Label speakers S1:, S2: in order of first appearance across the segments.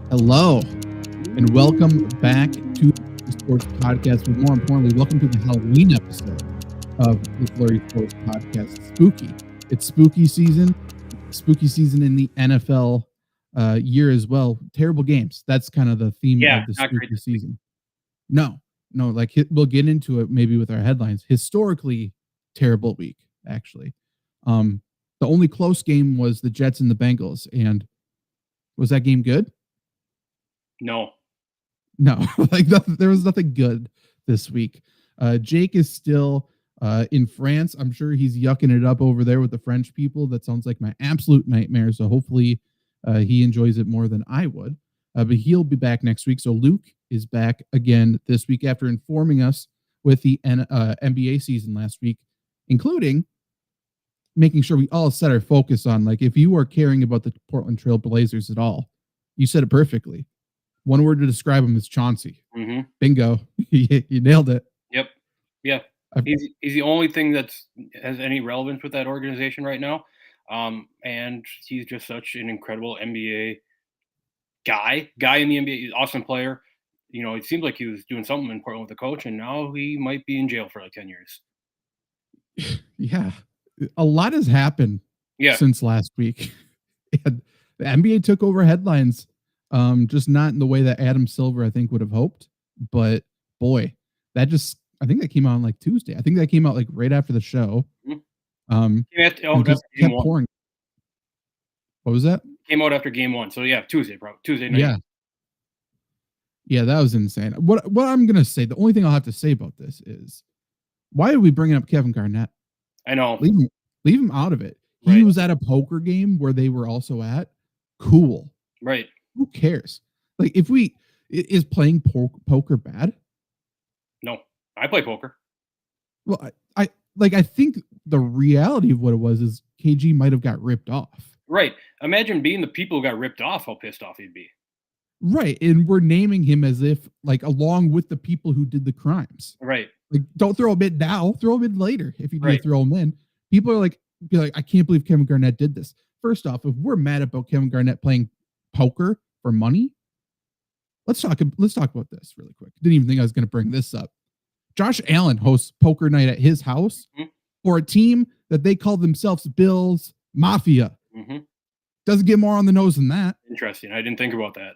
S1: Hello, and welcome back to the Sports Podcast. But more importantly, welcome to the Halloween episode of the FlurrySports Podcast. Spooky. It's spooky season. Spooky season in the NFL year as well. Terrible games. That's kind of the theme of the spooky season. No, like we'll get into it maybe with our headlines. Historically terrible week, actually. The only close game was the Jets and the Bengals. And was that game good?
S2: No,
S1: like there was nothing good this week. Jake is still in France. I'm sure he's yucking it up over there with the French people. That sounds like my absolute nightmare. So hopefully he enjoys it more than I would. But he'll be back next week. So Luke is back again this week after informing us with the NBA season last week, including making sure we all set our focus on, like, if you are caring about the Portland Trail Blazers at all, you said it perfectly. One word to describe him is Chauncey.
S2: Mm-hmm.
S1: Bingo. You nailed it.
S2: Yep. Yeah. He's the only thing that has any relevance with that organization right now. And he's just such an incredible NBA guy in the NBA. He's an awesome player. You know, it seems like he was doing something in Portland with the coach, and now he might be in jail for like 10 years.
S1: Yeah. A lot has happened since last week. And the NBA took over headlines. Just not in the way that Adam Silver, I think, would have hoped. But boy, I think that came out on like Tuesday. I think that came out like right after the show.
S2: After game one.
S1: Pouring. What was that?
S2: Came out after game one. So yeah, Tuesday night.
S1: Yeah, that was insane. What I'm gonna say, the only thing I'll have to say about this is, why are we bringing up Kevin Garnett?
S2: I know.
S1: Leave him out of it. He was at a poker game where they were also at. Cool.
S2: Right.
S1: Who cares? Like, is playing poker bad?
S2: No, I play poker.
S1: Well, I think the reality of what it was is KG might have got ripped off.
S2: Right. Imagine being the people who got ripped off, how pissed off he'd be.
S1: Right. And we're naming him as if, like, along with the people who did the crimes.
S2: Right.
S1: Like, don't throw him in now. Throw him in later if you need to throw him in. People are like, I can't believe Kevin Garnett did this. First off, if we're mad about Kevin Garnett playing poker for money, let's talk about this really quick. Didn't even think I was going to bring this up. Josh Allen hosts poker night at his house for a team that they call themselves Bills Mafia. Doesn't get more on the nose than that.
S2: Interesting. I didn't think about that.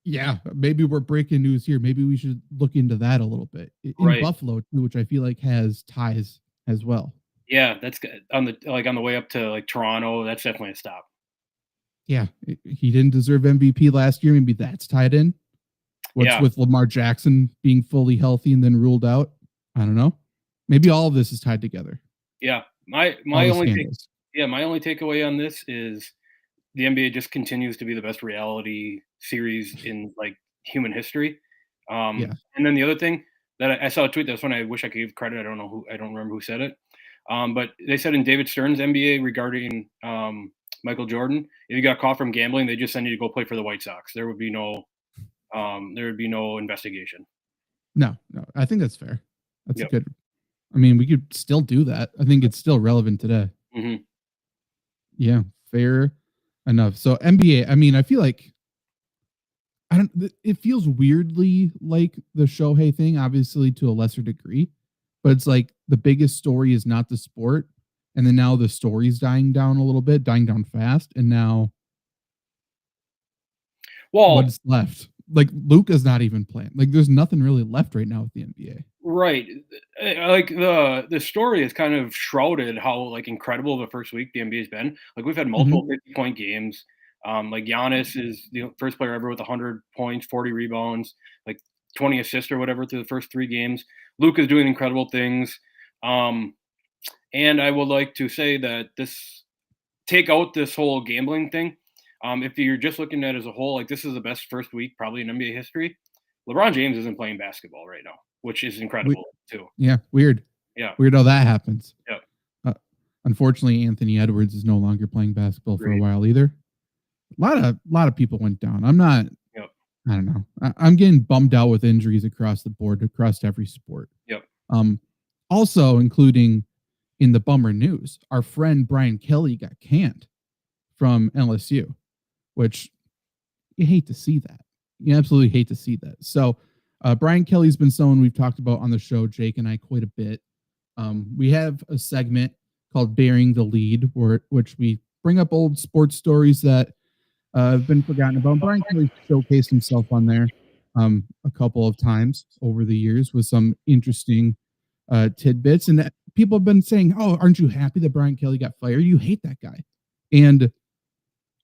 S1: Yeah, maybe we're breaking news here. Maybe we should look into that a little bit. In Buffalo too, which I feel like has ties as well.
S2: Yeah, that's on the way up to like Toronto. That's definitely a stop.
S1: Yeah, he didn't deserve MVP last year. Maybe that's tied in. What's with Lamar Jackson being fully healthy and then ruled out? I don't know. Maybe all of this is tied together.
S2: Yeah, my only takeaway on this is the NBA just continues to be the best reality series in like human history. And then the other thing that I saw a tweet, that's one I wish I could give credit. I don't remember who said it. But they said in David Stern's NBA regarding Michael Jordan, if you got caught from gambling, they just send you to go play for the White Sox. There would be no investigation. No,
S1: I think that's fair. That's good. I mean, we could still do that. I think it's still relevant today. Yeah, fair enough. So NBA, I mean, I feel like it feels weirdly like the Shohei thing, obviously to a lesser degree, but it's like the biggest story is not the sport. And then now the story's dying down a little bit, dying down fast. And now what's left? Like, Luka's not even playing. Like, there's nothing really left right now with the NBA.
S2: Right. Like the story is kind of shrouded how like incredible the first week the NBA's been. Like, we've had multiple 50-point games. Like Giannis is the first player ever with 100 points, 40 rebounds, like 20 assists or whatever through the first 3 games. Luka's doing incredible things. And I would like to say that take out this whole gambling thing. If you're just looking at it as a whole, like, this is the best first week probably in NBA history. LeBron James isn't playing basketball right now, which is incredible too.
S1: Yeah, weird.
S2: Yeah,
S1: weird how that happens.
S2: Yeah.
S1: Unfortunately, Anthony Edwards is no longer playing basketball for a while either. A lot of people went down. I don't know. I'm getting bummed out with injuries across the board, across every sport.
S2: Yep.
S1: Also, including in the bummer news, our friend Brian Kelly got canned from LSU, which You hate to see that. You absolutely hate to see that. So Brian Kelly's been someone we've talked about on the show, Jake and I, quite a bit. We have a segment called Bearing the Lead, which we bring up old sports stories that have been forgotten about. Brian Kelly showcased himself on there a couple of times over the years with some interesting tidbits. And people have been saying, oh, aren't you happy that Brian Kelly got fired? You hate that guy. And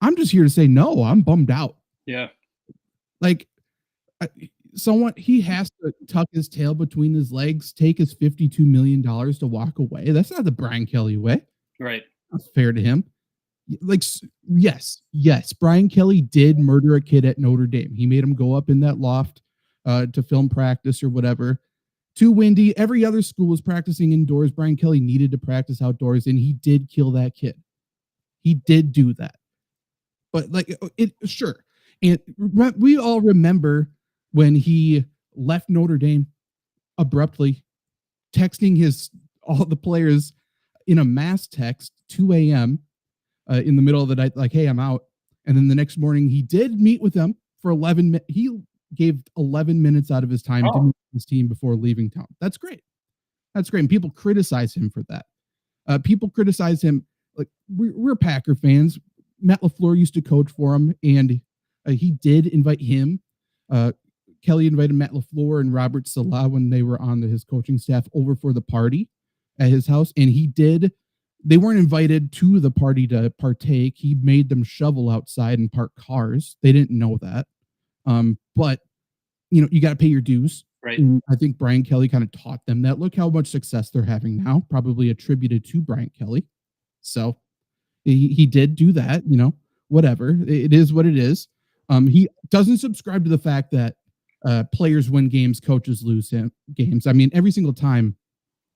S1: I'm just here to say, no, I'm bummed out.
S2: Yeah.
S1: Like, he has to tuck his tail between his legs, take his $52 million to walk away. That's not the Brian Kelly way.
S2: Right.
S1: That's fair to him. Like, yes, Brian Kelly did murder a kid at Notre Dame. He made him go up in that loft to film practice or whatever. Too windy. Every other school was practicing indoors. Brian Kelly needed to practice outdoors, and he did kill that kid. He did do that. But sure. And we all remember when he left Notre Dame abruptly, texting all the players in a mass text, 2 a.m. In the middle of the night, like, hey, I'm out. And then the next morning, he did meet with them for 11 minutes. He gave 11 minutes out of his time to meet with his team before leaving town. That's great. That's great. And people criticize him for that. People criticize him. Like, we're Packer fans. Matt LaFleur used to coach for him, and he did invite him. Kelly invited Matt LaFleur and Robert Salah when they were on his coaching staff over for the party at his house, and he did. They weren't invited to the party to partake. He made them shovel outside and park cars. They didn't know that. But, you got to pay your dues.
S2: Right.
S1: And I think Brian Kelly kind of taught them that. Look how much success they're having now, probably attributed to Brian Kelly. So he did do that, whatever. It is what it is. He doesn't subscribe to the fact that players win games, coaches lose games. I mean, every single time,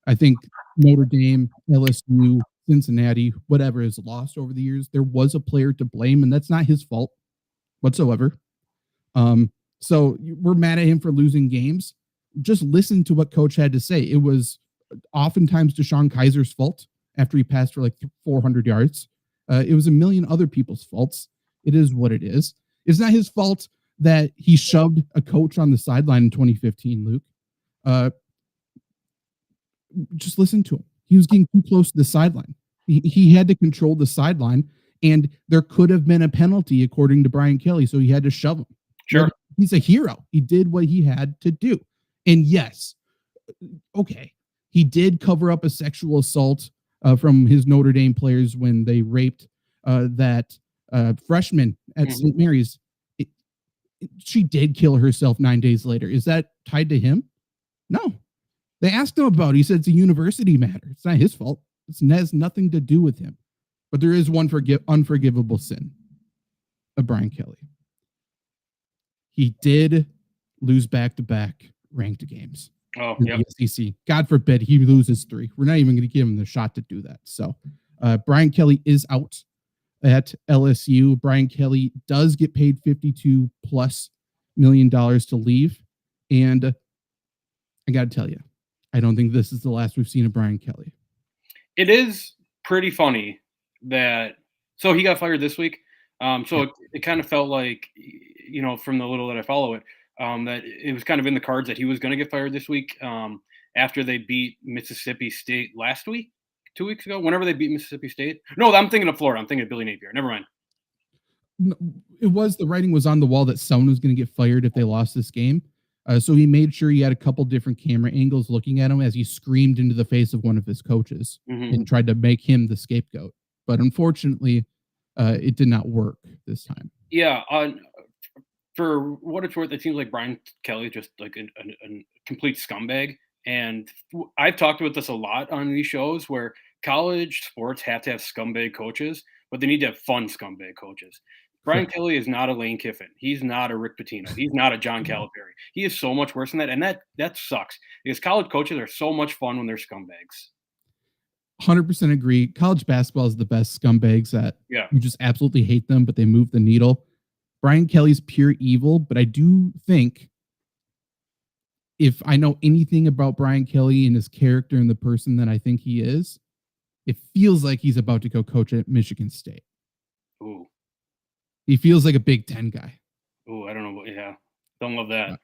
S1: I think Notre Dame, LSU, Cincinnati, whatever is lost over the years, there was a player to blame, and that's not his fault whatsoever. So we're mad at him for losing games. Just listen to what coach had to say. It was oftentimes Deshaun Kaiser's fault after he passed for like 400 yards. It was a million other people's faults. It is what it is. It's not his fault that he shoved a coach on the sideline in 2015, Luke. Just listen to him. He was getting too close to the sideline. He had to control the sideline, and there could have been a penalty according to Brian Kelly, so he had to shove him.
S2: Sure.
S1: He's a hero. He did what he had to do. And yes, okay, he did cover up a sexual assault from his Notre Dame players when they raped that freshman at St. Mary's. She did kill herself 9 days later. Is that tied to him? No. They asked him about it. He said it's a university matter. It's not his fault. It has nothing to do with him. But there is one unforgivable sin of Brian Kelly. He did lose back-to-back ranked games.
S2: Oh,
S1: yeah. The SEC. God forbid he loses 3. We're not even going to give him the shot to do that. So Brian Kelly is out at LSU. Brian Kelly does get paid $52+ million to leave. And I got to tell you, I don't think this is the last we've seen of Brian Kelly.
S2: It is pretty funny that he got fired this week. It kind of felt like, from the little that I follow it, that it was kind of in the cards that he was going to get fired this week after they beat Mississippi State last week, 2 weeks ago, whenever they beat Mississippi State. No, I'm thinking of Florida. I'm thinking of Billy Napier. Never mind.
S1: The writing was on the wall that someone was going to get fired if they lost this game. So he made sure he had a couple different camera angles looking at him as he screamed into the face of one of his coaches and tried to make him the scapegoat. But unfortunately, it did not work this time.
S2: Yeah. For what it's worth, it seems like Brian Kelly is just like a complete scumbag. And I've talked about this a lot on these shows where college sports have to have scumbag coaches, but they need to have fun scumbag coaches. Brian Kelly is not a Lane Kiffin. He's not a Rick Pitino. He's not a John Calipari. He is so much worse than that. And that sucks because college coaches are so much fun when they're scumbags.
S1: 100% agree. College basketball is the best scumbags that you just absolutely hate them, but they move the needle. Brian Kelly's pure evil, but I do think if I know anything about Brian Kelly and his character and the person that I think he is, it feels like he's about to go coach at Michigan State.
S2: Ooh.
S1: He feels like a Big Ten guy.
S2: Oh, I don't know. Yeah, don't love that.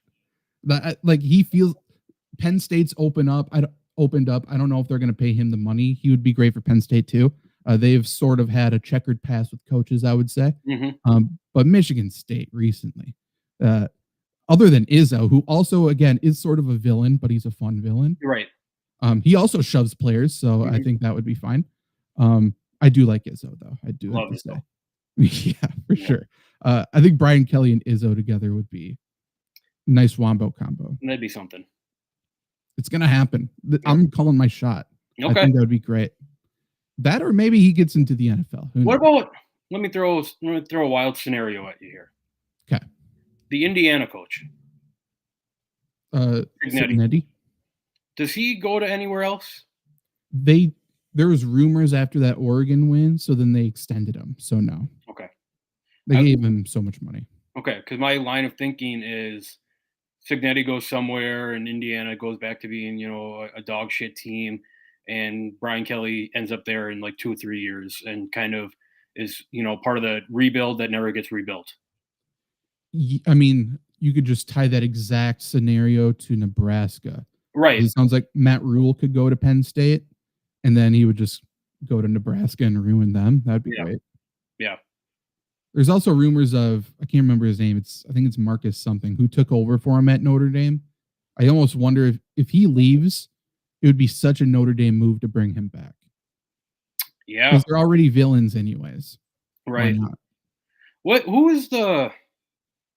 S1: But like he feels Penn State's opened up. I don't know if they're going to pay him the money. He would be great for Penn State too. They've sort of had a checkered past with coaches, I would say. But Michigan State recently, other than Izzo, who also again is sort of a villain, but he's a fun villain.
S2: Right.
S1: He also shoves players, so I think that would be fine. I do like Izzo though. I do
S2: Love
S1: have to
S2: Izzo.
S1: say, yeah, for sure. I think Brian Kelly and Izzo together would be a nice wombo combo.
S2: That'd be something.
S1: It's gonna happen. I'm calling my shot.
S2: Okay.
S1: I think that would be great. That, or maybe he gets into the NFL.
S2: What about? Let me throw a wild scenario at you here.
S1: Okay.
S2: The Indiana coach.
S1: Cignetti.
S2: Does he go to anywhere else?
S1: There was rumors after that Oregon win, so then they extended him. So no.
S2: Okay.
S1: They gave him so much money.
S2: Okay, because my line of thinking is Cignetti goes somewhere and Indiana goes back to being, a dog shit team, and Brian Kelly ends up there in like 2 or 3 years and kind of is, part of the rebuild that never gets rebuilt.
S1: I mean, you could just tie that exact scenario to Nebraska.
S2: Right.
S1: It sounds like Matt Rule could go to Penn State, and then he would just go to Nebraska and ruin them. That'd be great.
S2: Yeah.
S1: There's also rumors of, I can't remember his name. I think it's Marcus something, who took over for him at Notre Dame. I almost wonder if he leaves, it would be such a Notre Dame move to bring him back.
S2: Yeah.
S1: Because they're already villains anyways.
S2: Right. Who was the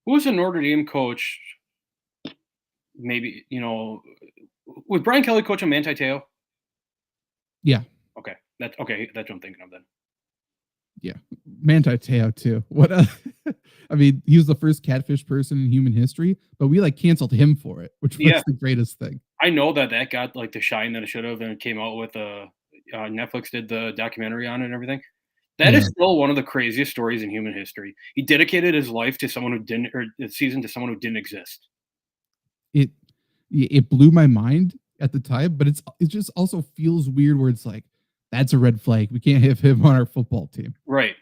S2: Notre Dame coach? Maybe, was Brian Kelly coaching Manti Te'o?
S1: Yeah.
S2: Okay. That's what I'm thinking of then.
S1: Yeah. Manti Te'o too. What I mean, he was the first catfish person in human history, but we canceled him for it, which was the greatest thing.
S2: I know that got the shine that it should have, and it came out with Netflix did the documentary on it and everything. That is still one of the craziest stories in human history. He dedicated his life to someone who didn't, or the season to someone who didn't exist.
S1: It blew my mind at the time, but it just also feels weird where it's like, that's a red flag. We can't have him on our football team.
S2: Right.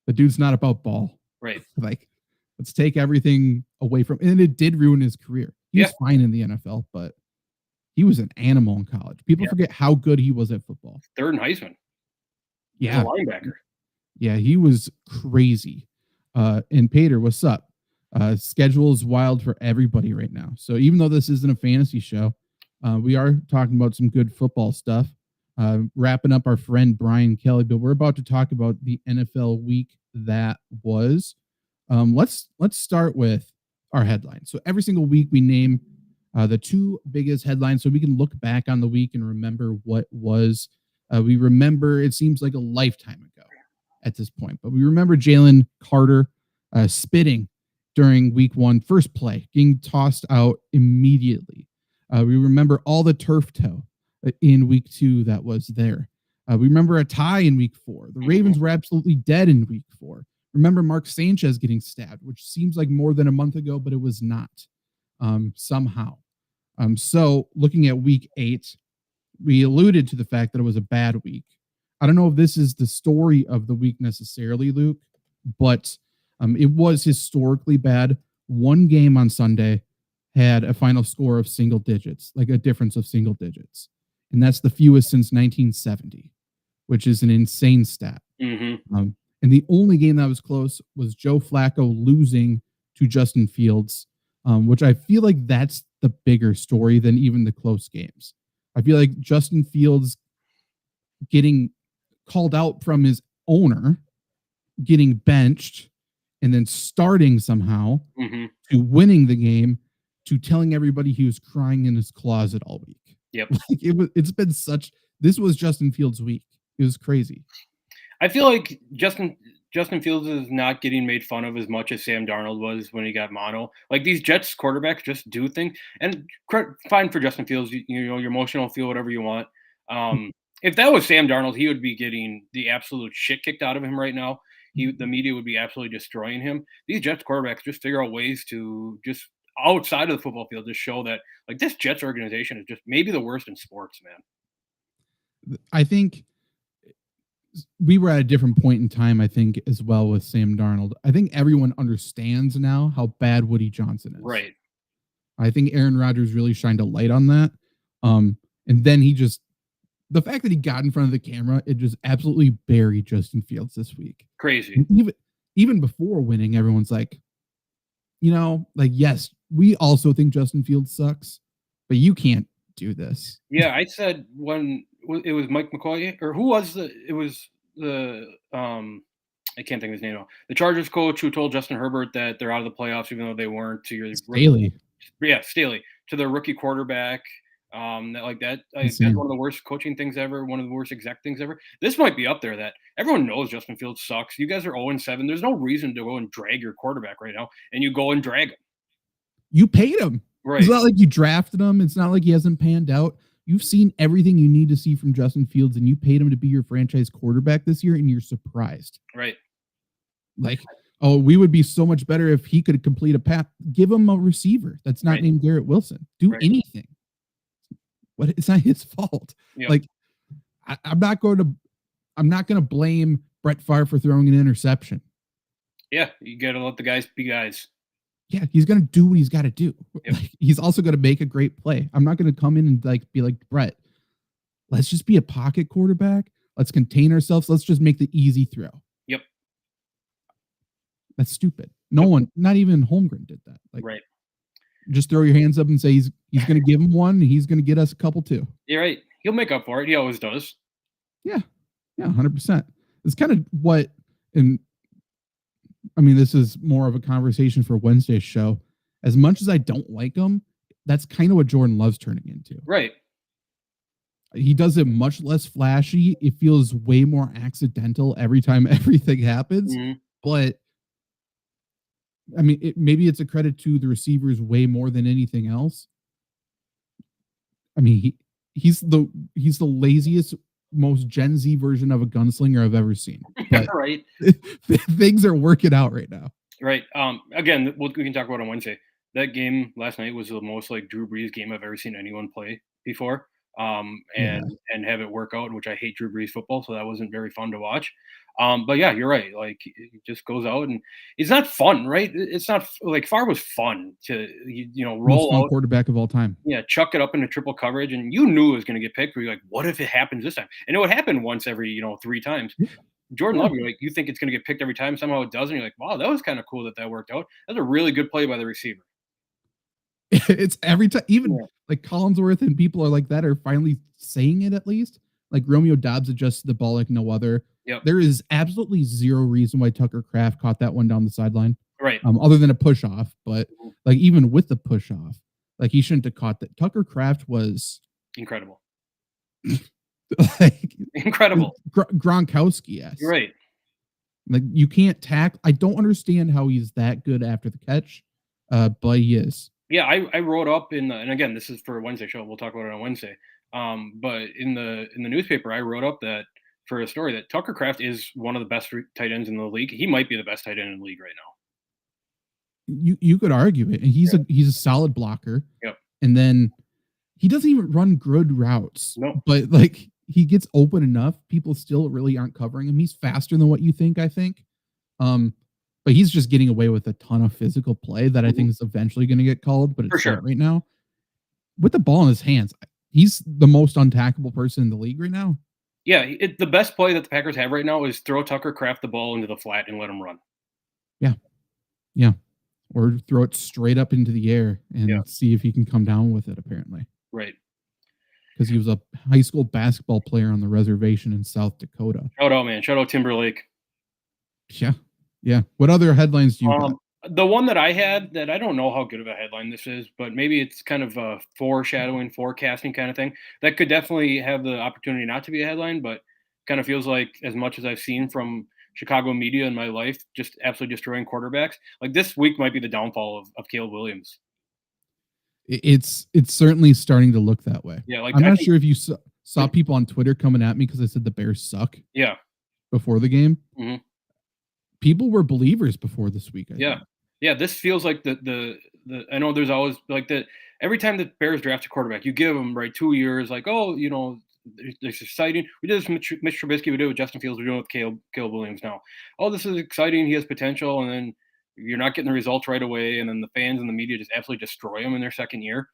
S1: The dude's not about ball.
S2: Right.
S1: Let's take everything away from him. And it did ruin his career. He was fine in the NFL, but he was an animal in college. People forget how good he was at football.
S2: Third in Heisman.
S1: Yeah.
S2: Linebacker.
S1: Yeah, he was crazy. And Pater, what's up? Schedule is wild for everybody right now. So even though this isn't a fantasy show, we are talking about some good football stuff. Wrapping up our friend Brian Kelly, but we're about to talk about the NFL week that was. Let's start with our headlines. So every single week we name the 2 biggest headlines so we can look back on the week and remember what was. We remember, it seems like a lifetime ago at this point, but we remember Jalen Carter spitting during week 1, first play, getting tossed out immediately. We remember all the turf toe in week 2 that was there. We remember a tie in week 4. The Ravens were absolutely dead in week 4. Remember Mark Sanchez getting stabbed, which seems like more than a month ago, but it was not somehow. So looking at week 8, we alluded to the fact that it was a bad week. I don't know if this is the story of the week necessarily, Luke, but it was historically bad. One game on Sunday had a final score of single digits, like a difference of single digits. And that's the fewest since 1970, which is an insane stat. And the only game that was close was Joe Flacco losing to Justin Fields, which I feel like that's the bigger story than even the close games. I feel like Justin Fields getting called out from his owner, getting benched, and then starting somehow to winning the game, to telling everybody he was crying in his closet all week.
S2: Yep.
S1: This was Justin Fields' week. It was crazy.
S2: I feel like Justin Fields is not getting made fun of as much as Sam Darnold was when he got mono. Like, these Jets quarterbacks just do things, and fine for Justin Fields. You're emotional, feel whatever you want. If that was Sam Darnold, he would be getting the absolute shit kicked out of him right now. The media would be absolutely destroying him. These Jets quarterbacks just figure out ways to just outside of the football field to show that, like, this Jets organization is just maybe the worst in sports, man.
S1: I think we were at a different point in time, I think, as well with Sam Darnold. I think everyone understands now how bad Woody Johnson is.
S2: Right.
S1: I think Aaron Rodgers really shined a light on that. And then the fact that he got in front of the camera, it just absolutely buried Justin Fields this week.
S2: Crazy.
S1: Even before winning, everyone's like, yes, we also think Justin Fields sucks, but you can't do this.
S2: Yeah, I said when it was Mike McCoy, or who was I can't think of his name now. The Chargers coach who told Justin Herbert that they're out of the playoffs, even though they weren't.
S1: Staley.
S2: Yeah, Staley, to the rookie quarterback. That's one of the worst coaching things ever, one of the worst exec things ever. This might be up there that everyone knows Justin Fields sucks. You guys are 0-7. There's no reason to go and drag your quarterback right now, and you go and drag him.
S1: You paid him.
S2: Right.
S1: It's not like you drafted him. It's not like he hasn't panned out. You've seen everything you need to see from Justin Fields, and you paid him to be your franchise quarterback this year, and you're surprised.
S2: Right.
S1: Like, oh, we would be so much better if he could complete a pass. Give him a receiver that's not named Garrett Wilson. Do anything. But it's not his fault.
S2: Yep.
S1: Like, I'm not going to blame Brett Favre for throwing an interception.
S2: Yeah, you got to let the guys be guys.
S1: Yeah, he's going to do what he's got to do.
S2: Yep.
S1: Like, he's also going to make a great play. I'm not going to come in and be like, Brett, let's just be a pocket quarterback. Let's contain ourselves. Let's just make the easy throw.
S2: Yep.
S1: That's stupid. No one, not even Holmgren did that. Like,
S2: right.
S1: Just throw your hands up and say he's going to give him one. And he's going to get us a couple too.
S2: You're right. He'll make up for it. He always does.
S1: Yeah. Yeah. 100%. It's kind of what, and I mean, this is more of a conversation for Wednesday's show. As much as I don't like him, that's kind of what Jordan Love's turning into.
S2: Right.
S1: He does it much less flashy. It feels way more accidental every time everything happens.
S2: Mm-hmm.
S1: But I mean, maybe it's a credit to the receivers way more than anything else. I mean, he's the laziest, most Gen Z version of a gunslinger I've ever seen. But
S2: right.
S1: Things are working out right now.
S2: Right. Again, we can talk about on Wednesday. That game last night was the most like Drew Brees game I've ever seen anyone play before. And have it work out, which I hate Drew Brees football, so that wasn't very fun to watch. But yeah, you're right. Like, it just goes out, and it's not fun, right? It's not like Favre was fun to roll
S1: most fun
S2: out
S1: quarterback of all time.
S2: Yeah, chuck it up into triple coverage, and you knew it was going to get picked. But you're like, what if it happens this time? And it would happen once every 3 times. Jordan Love, you're like, you think it's going to get picked every time, somehow it doesn't. You're like, wow, that was kind of cool that worked out. That's a really good play by the receiver.
S1: It's every time, even like Collinsworth and people are like that are finally saying it at least. Like Romeo Doubs adjusted the ball like no other.
S2: Yep.
S1: There is absolutely zero reason why Tucker Kraft caught that one down the sideline.
S2: Right.
S1: Other than a push off. But like even with the push off, like he shouldn't have caught that. Tucker Kraft was
S2: incredible.
S1: Like
S2: incredible.
S1: Gronkowski, yes.
S2: You're right.
S1: Like you can't tackle. I don't understand how he's that good after the catch. But he is.
S2: Yeah, I wrote up and again, this is for a Wednesday show. We'll talk about it on Wednesday. But in the newspaper, I wrote up that for a story that Tucker Kraft is one of the best tight ends in the league. He might be the best tight end in the league right now.
S1: You could argue it. And he's a solid blocker.
S2: Yep.
S1: And then he doesn't even run good routes.
S2: No.
S1: But like he gets open enough. People still really aren't covering him. He's faster than what you think, I think. But he's just getting away with a ton of physical play that I think is eventually going to get called, but it's not right now. With the ball in his hands, he's the most untackable person in the league right now.
S2: Yeah, the best play that the Packers have right now is throw Tucker Kraft the ball into the flat and let him run.
S1: Yeah. Or throw it straight up into the air and see if he can come down with it, apparently.
S2: Right.
S1: Because he was a high school basketball player on the reservation in South Dakota.
S2: Shout out, man. Shout out Timberlake.
S1: Yeah. What other headlines do you got?
S2: The one that I had that I don't know how good of a headline this is, but maybe it's kind of a foreshadowing, forecasting kind of thing. That could definitely have the opportunity not to be a headline, but kind of feels like as much as I've seen from Chicago media in my life, just absolutely destroying quarterbacks. Like this week might be the downfall of Caleb Williams.
S1: It's certainly starting to look that way.
S2: Yeah, like
S1: I'm not sure if you saw people on Twitter coming at me because I said the Bears suck.
S2: Yeah.
S1: Before the game.
S2: Mm-hmm.
S1: People were believers before this week. I think.
S2: Yeah. This feels like the I know there's always like every time the Bears draft a quarterback, you give them 2 years, like, It's exciting. We did this with Mitch Trubisky. We did it with Justin Fields. We're doing it with Caleb Williams now. Oh, this is exciting. He has potential, and then you're not getting the results right away, and then the fans and the media just absolutely destroy him in their second year.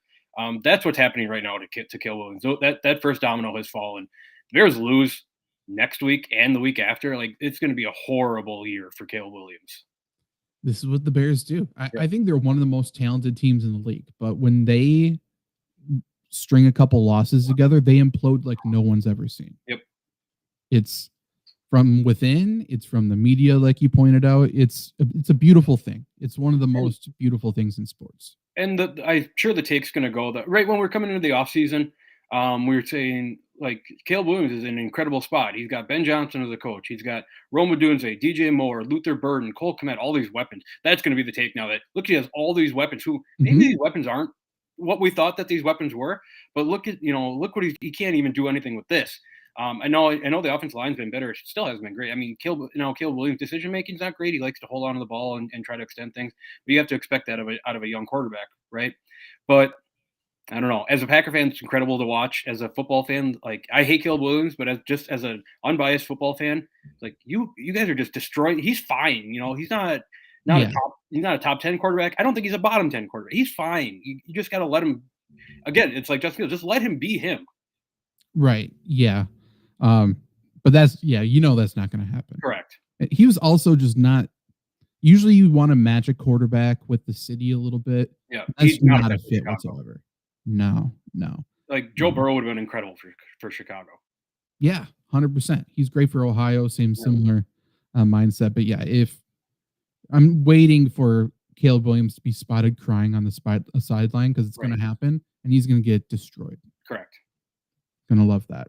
S2: That's what's happening right now to Caleb Williams. So that first domino has fallen. The Bears lose next week and the week after. Like, it's going to be a horrible year for Caleb Williams.
S1: This is what the Bears do. I think they're one of the most talented teams in the league, but when they string a couple losses together, they implode like no one's ever seen.
S2: Yep.
S1: It's from within, it's from the media, like you pointed out. It's a beautiful thing. It's one of the most beautiful things in sports.
S2: And I'm sure the take's going to go that right when we're coming into the offseason, we were saying, like, Caleb Williams is in an incredible spot. He's got Ben Johnson as a coach. He's got Rome Odunze, DJ Moore, Luther Burden, Cole Kmet, all these weapons. That's going to be the take now. That look, he has all these weapons. Who maybe these weapons aren't what we thought that these weapons were, but look what he can't even do anything with this. I know the offensive line's been better. It still hasn't been great. I mean, Caleb Williams' decision making is not great. He likes to hold on to the ball and try to extend things, but you have to expect that out of a young quarterback, right? But I don't know. As a Packer fan, it's incredible to watch. As a football fan, like, I hate Caleb Williams, but as an unbiased football fan, like, you guys are just destroying. He's fine. He's not a top 10 quarterback. I don't think he's a bottom 10 quarterback. He's fine. You just got to let him. Again, it's like Justin Fields. Just let him be him.
S1: Right. Yeah. But that's not going to happen.
S2: Correct.
S1: He was also just not. Usually, you want to match a quarterback with the city a little bit.
S2: Yeah,
S1: that's not a fit whatsoever. No.
S2: Like, Joe Burrow would have been incredible for Chicago.
S1: Yeah, 100%. He's great for Ohio. Similar mindset. But yeah, if I'm waiting for Caleb Williams to be spotted crying on the sideline, because it's going to happen, and he's going to get destroyed.
S2: Correct.
S1: Going to love that.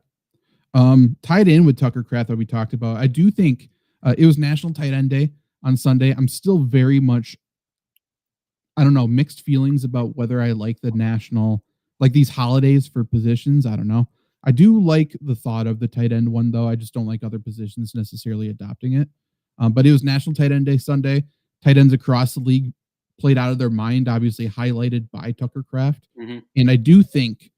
S1: Tied in with Tucker Kraft that we talked about, I do think it was National Tight End Day on Sunday. I'm still very much, I don't know, mixed feelings about whether I like the national, like these holidays for positions. I don't know. I do like the thought of the tight end one, though. I just don't like other positions necessarily adopting it. But it was National Tight End Day Sunday. Tight ends across the league played out of their mind, obviously highlighted by Tucker Kraft.
S2: Mm-hmm.
S1: And I do think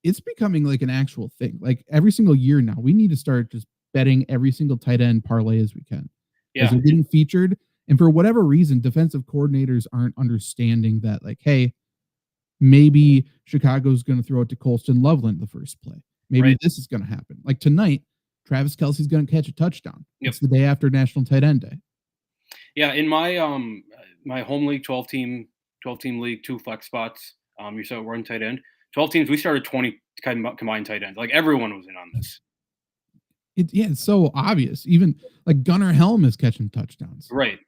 S1: it's becoming like an actual thing. Like, every single year now, we need to start just betting every single tight end parlay as we can.
S2: Yeah.
S1: They're getting featured. And for whatever reason, defensive coordinators aren't understanding that, like, hey, maybe Chicago's going to throw it to Colston Loveland the first play. Maybe this is going to happen. Like tonight, Travis Kelce's going to catch a touchdown. Yep. It's the day after National Tight End Day.
S2: Yeah, in my my home league, 12-team league, 2 flex spots. You saw one tight end. 12 teams. We started 20 combined tight ends. Like, everyone was in on this.
S1: It's so obvious. Even like Gunnar Helm is catching touchdowns.
S2: Right.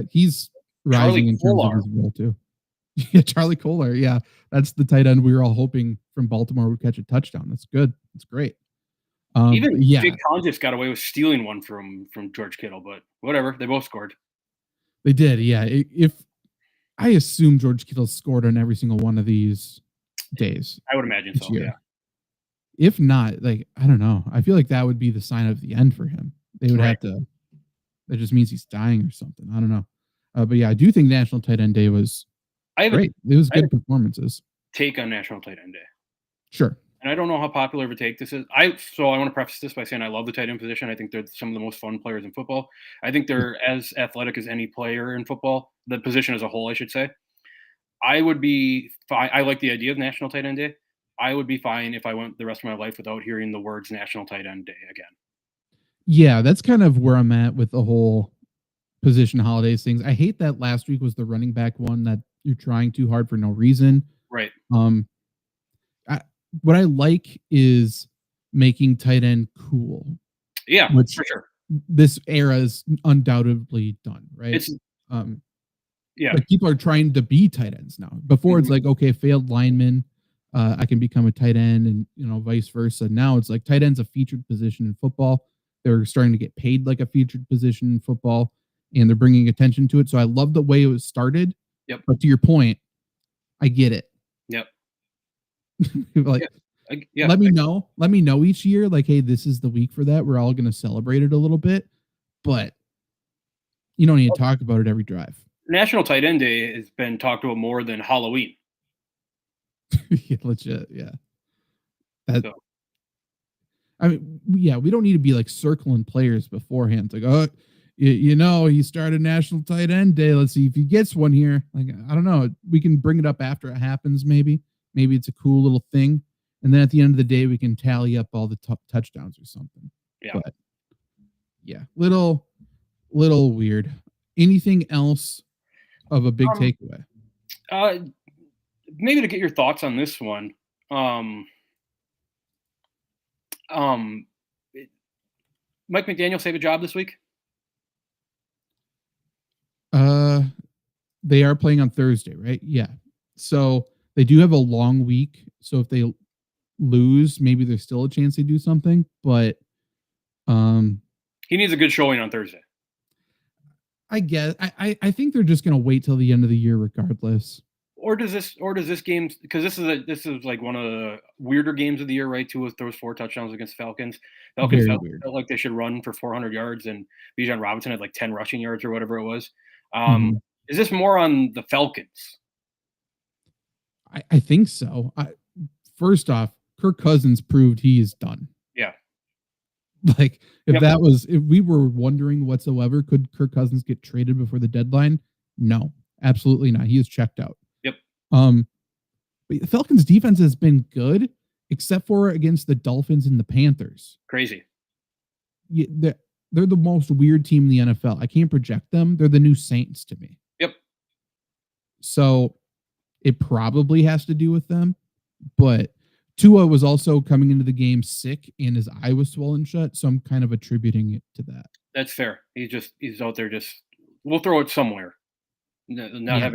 S1: He's rising in terms of his role too. Yeah, Charlie Kolar. Yeah, that's the tight end we were all hoping from Baltimore would catch a touchdown. That's good. That's great.
S2: Even Jake Collins just got away with stealing one from George Kittle, but whatever. They both scored.
S1: They did. Yeah. If I assume George Kittle scored on every single one of these days,
S2: I would imagine so.
S1: Year.
S2: Yeah.
S1: If not, like, I don't know. I feel like that would be the sign of the end for him. They would have to. That just means he's dying or something. I don't know. But yeah, I do think National Tight End Day was great. It was good performances.
S2: Take on National Tight End Day.
S1: Sure.
S2: And I don't know how popular of a take this is. I want to preface this by saying I love the tight end position. I think they're some of the most fun players in football. I think they're as athletic as any player in football. The position as a whole, I should say. I would be fine. I like the idea of National Tight End Day. I would be fine if I went the rest of my life without hearing the words National Tight End Day again.
S1: Yeah, that's kind of where I'm at with the whole position holidays things. I hate that last week was the running back one, that you're trying too hard for no reason.
S2: Right.
S1: What I like is making tight end cool.
S2: Yeah,
S1: which
S2: for sure.
S1: This era is undoubtedly done, right?
S2: It's
S1: like, people are trying to be tight ends now. Before it's like, okay, failed lineman, I can become a tight end, and vice versa. Now it's like tight end's a featured position in football. They're starting to get paid like a featured position in football, and they're bringing attention to it. So I love the way it was started.
S2: Yep.
S1: But to your point, I get it.
S2: Yep.
S1: Like, let me know each year, like, hey, this is the week for that. We're all going to celebrate it a little bit, but you don't need to talk about it every drive.
S2: National Tight End Day has been talked about more than Halloween.
S1: Legit. Yeah. I mean, yeah, we don't need to be like circling players beforehand. It's like, oh, he started National Tight End Day. Let's see if he gets one here. Like, I don't know. We can bring it up after it happens. Maybe it's a cool little thing, and then at the end of the day, we can tally up all the touchdowns or something.
S2: Yeah.
S1: But yeah, little weird. Anything else of a big takeaway?
S2: Maybe to get your thoughts on this one. Mike McDaniel save a job this week?
S1: They are playing on Thursday, right? Yeah. So they do have a long week. So if they lose, maybe there's still a chance they do something. But
S2: he needs a good showing on Thursday.
S1: I guess I think they're just gonna wait till the end of the year regardless.
S2: Or does this game, because this is like one of the weirder games of the year, right? Two of those 4 touchdowns against the Falcons. Falcons felt like they should run for 400 yards, and Bijan Robinson had like 10 rushing yards or whatever it was. Is this more on the Falcons?
S1: I think so. First off, Kirk Cousins proved he is done.
S2: Yeah.
S1: Like if we were wondering whatsoever, could Kirk Cousins get traded before the deadline? No, absolutely not. He is checked out.
S2: Yep.
S1: But the Falcons defense has been good, except for against the Dolphins and the Panthers.
S2: Crazy.
S1: Yeah, they're the most weird team in the NFL. I can't project them. They're the new Saints to me.
S2: Yep.
S1: So it probably has to do with them, but Tua was also coming into the game sick and his eye was swollen shut, so I'm kind of attributing it to that.
S2: That's fair. He's out there we'll throw it somewhere. Not have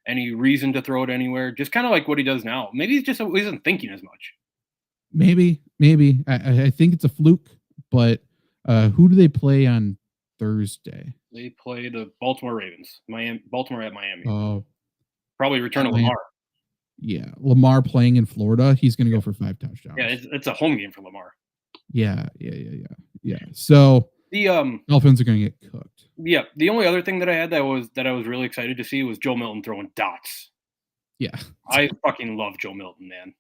S2: any reason to throw it anywhere. Just kind of like what he does now. Maybe he isn't thinking as much.
S1: Maybe. I think it's a fluke, but who do they play on Thursday?
S2: They play the Baltimore Ravens. Baltimore at Miami.
S1: Oh.
S2: Probably return of Lamar.
S1: Yeah, Lamar playing in Florida, he's going to go for 5 touchdowns.
S2: Yeah, it's a home game for Lamar.
S1: Yeah. So
S2: the
S1: Dolphins are going to get cooked.
S2: Yeah, the only other thing that I had that I was really excited to see was Joe Milton throwing dots.
S1: Yeah,
S2: I fucking love Joe Milton, man.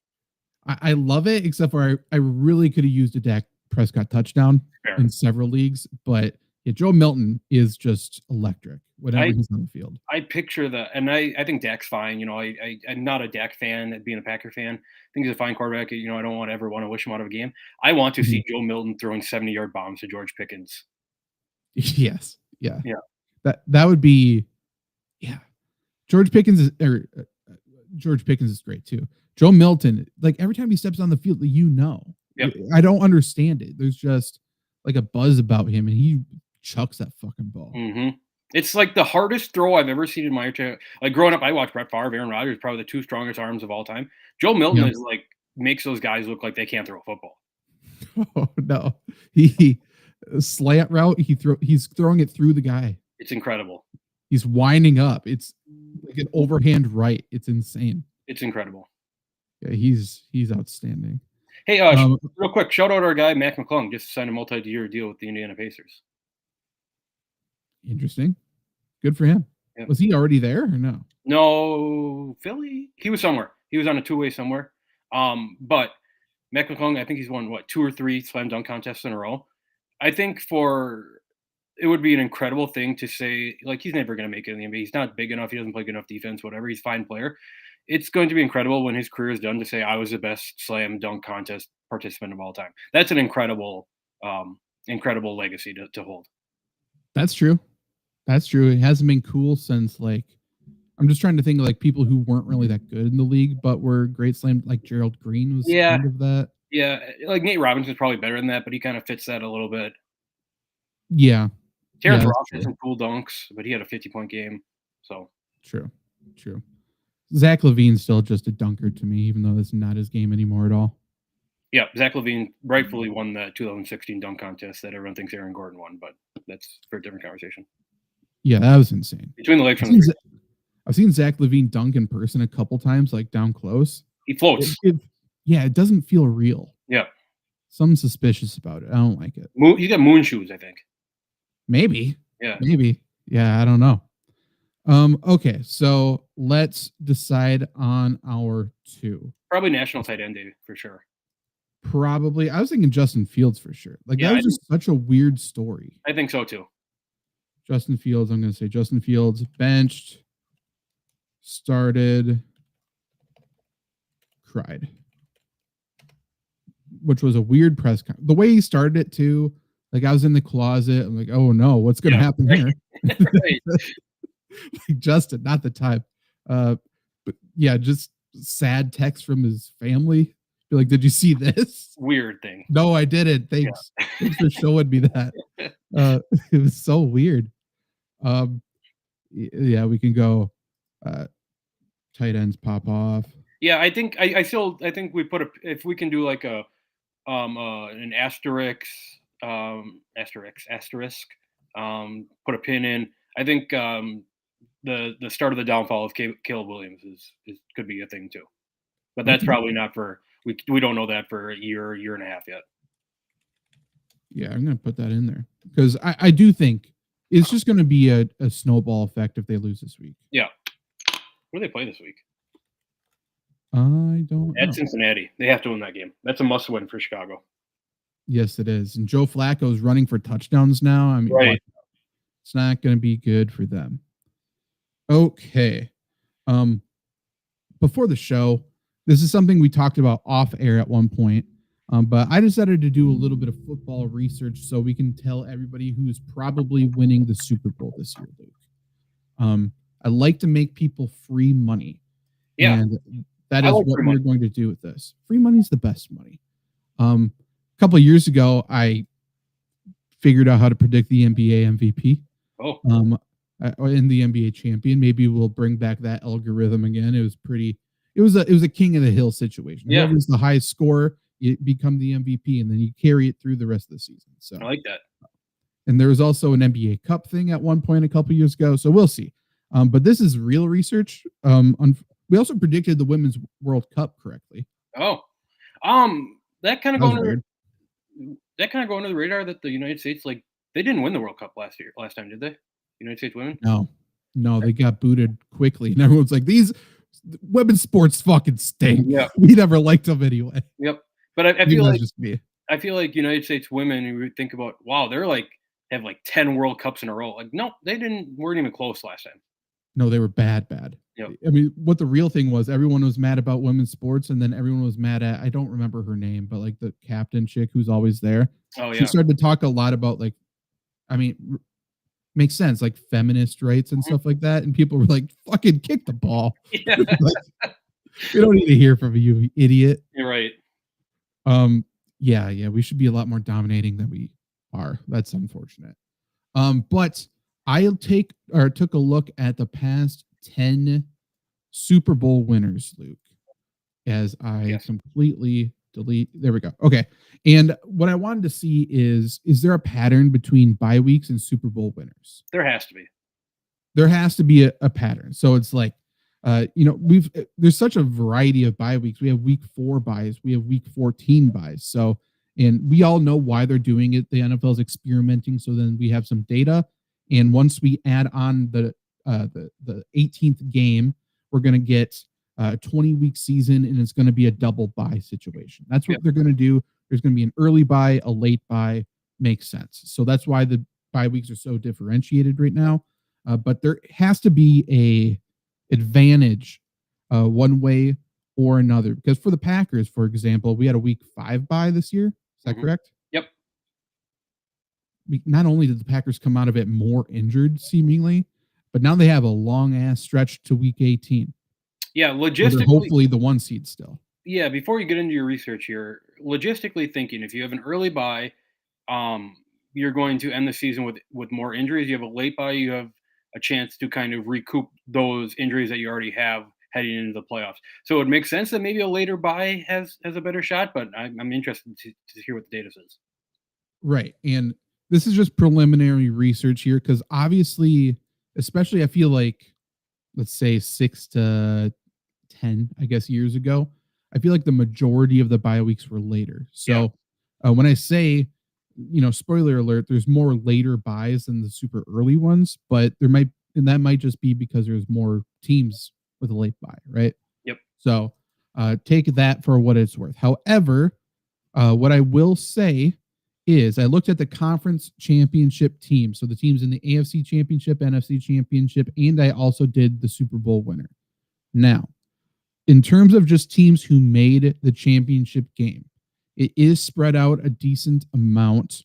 S1: I love it, except for I really could have used a Dak Prescott touchdown in several leagues, but yeah, Joe Milton is just electric whenever he's on the field.
S2: I picture that, and I think Dak's fine. You know, I'm not a Dak fan, being a Packer fan. I think he's a fine quarterback. You know, I don't ever want to wish him out of a game. I want to see Joe Milton throwing 70-yard bombs to George Pickens.
S1: Yes. Yeah. That would be, yeah. George Pickens is great too. Joe Milton, like every time he steps on the field, I don't understand it. There's just like a buzz about him, and he chucks that fucking ball.
S2: Mm-hmm. It's like the hardest throw I've ever seen in my entire. Like growing up, I watched Brett Favre, Aaron Rodgers, probably the 2 strongest arms of all time. Joe Milton is like makes those guys look like they can't throw a football.
S1: Oh no, he slant route. He's throwing it through the guy.
S2: It's incredible.
S1: He's winding up. It's like an overhand right. It's insane.
S2: It's incredible.
S1: Yeah, he's outstanding.
S2: Hey, real quick, shout out our guy Mac McClung, just signed a multi-year deal with the Indiana Pacers.
S1: Interesting. Good for him. Yep. Was he already there or no?
S2: No, Philly. He was somewhere. He was on a 2-way somewhere. But Mac McClung, I think he's won 2 or 3 slam dunk contests in a row. I think it would be an incredible thing to say, like, he's never going to make it in the NBA. He's not big enough. He doesn't play good enough defense, whatever. He's a fine player. It's going to be incredible when his career is done to say, I was the best slam dunk contest participant of all time. That's an incredible legacy to hold.
S1: That's true. It hasn't been cool since, like, I'm just trying to think of like people who weren't really that good in the league, but were great slam, like Gerald Green was kind of that.
S2: Yeah. Like Nate Robinson's probably better than that, but he kind of fits that a little bit.
S1: Yeah.
S2: Terrence Ross had some cool dunks, but he had a 50-point game. So
S1: true. Zach LaVine's still just a dunker to me, even though that's not his game anymore at all.
S2: Yeah, Zach LaVine rightfully won the 2016 dunk contest that everyone thinks Aaron Gordon won, but that's for a different conversation.
S1: Yeah, that was insane.
S2: Between the legs from
S1: I've seen Zach LaVine dunk in person a couple times, like down close.
S2: He floats.
S1: It doesn't feel real.
S2: Yeah.
S1: Something suspicious about it. I don't like it.
S2: He's got moon shoes, I think.
S1: Maybe.
S2: Yeah.
S1: Maybe. Yeah, I don't know. Okay, so let's decide on our 2.
S2: Probably National Tight End Day for sure.
S1: Probably. I was thinking Justin Fields for sure. Like
S2: Yeah,
S1: that was just such a weird story.
S2: I think so too.
S1: Justin Fields, I'm going to say Justin Fields benched, started, cried, which was a weird press conference. The way he started it too, like I was in the closet. I'm like, oh no, what's going to happen here?
S2: Right.
S1: Like Justin, not the time. But yeah, just sad text from his family. Be like, did you see this?
S2: Weird thing.
S1: No, I didn't. Thanks. Yeah. Thanks for showing me that. It was so weird. Yeah, we can go tight ends pop off.
S2: Yeah, I think I think we put if we can do like a an asterisk put a pin in. I think the start of the downfall of Caleb Williams is could be a thing too. But that's probably not for we don't know that for a year and a half yet.
S1: Yeah, I'm gonna put that in there because I do think it's just gonna be a snowball effect if they lose this week.
S2: Yeah. Who do they play this week?
S1: I don't know.
S2: At Cincinnati. They have to win that game. That's a must win for Chicago.
S1: Yes, it is. And Joe Flacco's running for touchdowns now. I mean,
S2: right.
S1: It's not going to be good for them. Okay. Before the show, this is something we talked about off air at one point. But I decided to do a little bit of football research so we can tell everybody who's probably winning the Super Bowl this year, Luke. I like to make people free money.
S2: Yeah.
S1: And that is what we're going to do with this. Free money is the best money. A couple of years ago, I figured out how to predict the NBA MVP.
S2: Oh.
S1: In the NBA champion. Maybe we'll bring back that algorithm again. It was pretty. It was a king of the hill situation.
S2: Yeah.
S1: Whoever's the highest scorer, you become the MVP, and then you carry it through the rest of the season. So
S2: I like that.
S1: And there was also an NBA Cup thing at one point a couple of years ago. So we'll see. But this is real research. We also predicted the Women's World Cup correctly.
S2: Oh, that kind of going under the radar that the United States, like, they didn't win the World Cup last time, did they? United States women?
S1: No, they got booted quickly, and everyone's like, these women's sports fucking stink.
S2: Yeah,
S1: we never liked them anyway.
S2: Yep, but I feel like
S1: just me.
S2: I feel like United States women, you would think about, wow, they're like have like 10 World Cups in a row. Like, no, they weren't even close last time.
S1: No, they were bad.
S2: Yep.
S1: I mean, what the real thing was, everyone was mad about women's sports, and then everyone was mad at, I don't remember her name, but like the captain chick who's always there.
S2: Oh, yeah.
S1: She started to talk a lot about, like, I mean, makes sense, like feminist rights and stuff like that. And people were like, fucking kick the ball.
S2: Yeah.
S1: We don't need to hear from you idiot.
S2: You're right.
S1: Yeah, we should be a lot more dominating than we are. That's unfortunate. But I took a look at the past 10 Super Bowl winners, Luke, as I completely delete. There we go. Okay. And what I wanted to see is there a pattern between bye weeks and Super Bowl winners?
S2: There has to be.
S1: There has to be a pattern. So it's like, there's such a variety of bye weeks. We have week 4 buys. We have week 14 buys. So, and we all know why they're doing it. The NFL is experimenting. So then we have some data. And once we add on the 18th game, we're going to get a 20-week season, and it's going to be a double bye situation. That's what they're going to do. There's going to be an early bye, a late bye. Makes sense. So that's why the bye weeks are so differentiated right now. But there has to be a advantage one way or another. Because for the Packers, for example, we had a week 5 bye this year. Is that correct?
S2: Yep.
S1: Not only did the Packers come out of it more injured, seemingly, but now they have a long-ass stretch to week 18.
S2: Yeah, logistically.
S1: Hopefully the 1 seed still.
S2: Yeah, before you get into your research here, logistically thinking, if you have an early bye, you're going to end the season with more injuries. You have a late bye, you have a chance to kind of recoup those injuries that you already have heading into the playoffs. So it makes sense that maybe a later bye has a better shot, but I'm interested to hear what the data says.
S1: Right, and this is just preliminary research here because obviously, especially I feel like, let's say 6 to 10, I guess, years ago, I feel like the majority of the bye weeks were later. So when I say, spoiler alert, there's more later buys than the super early ones, but that might just be because there's more teams with a late bye, right?
S2: Yep.
S1: So take that for what it's worth. However, What I will say is I looked at the conference championship teams. So the teams in the AFC championship, NFC championship, and I also did the Super Bowl winner. Now, in terms of just teams who made the championship game, it is spread out a decent amount,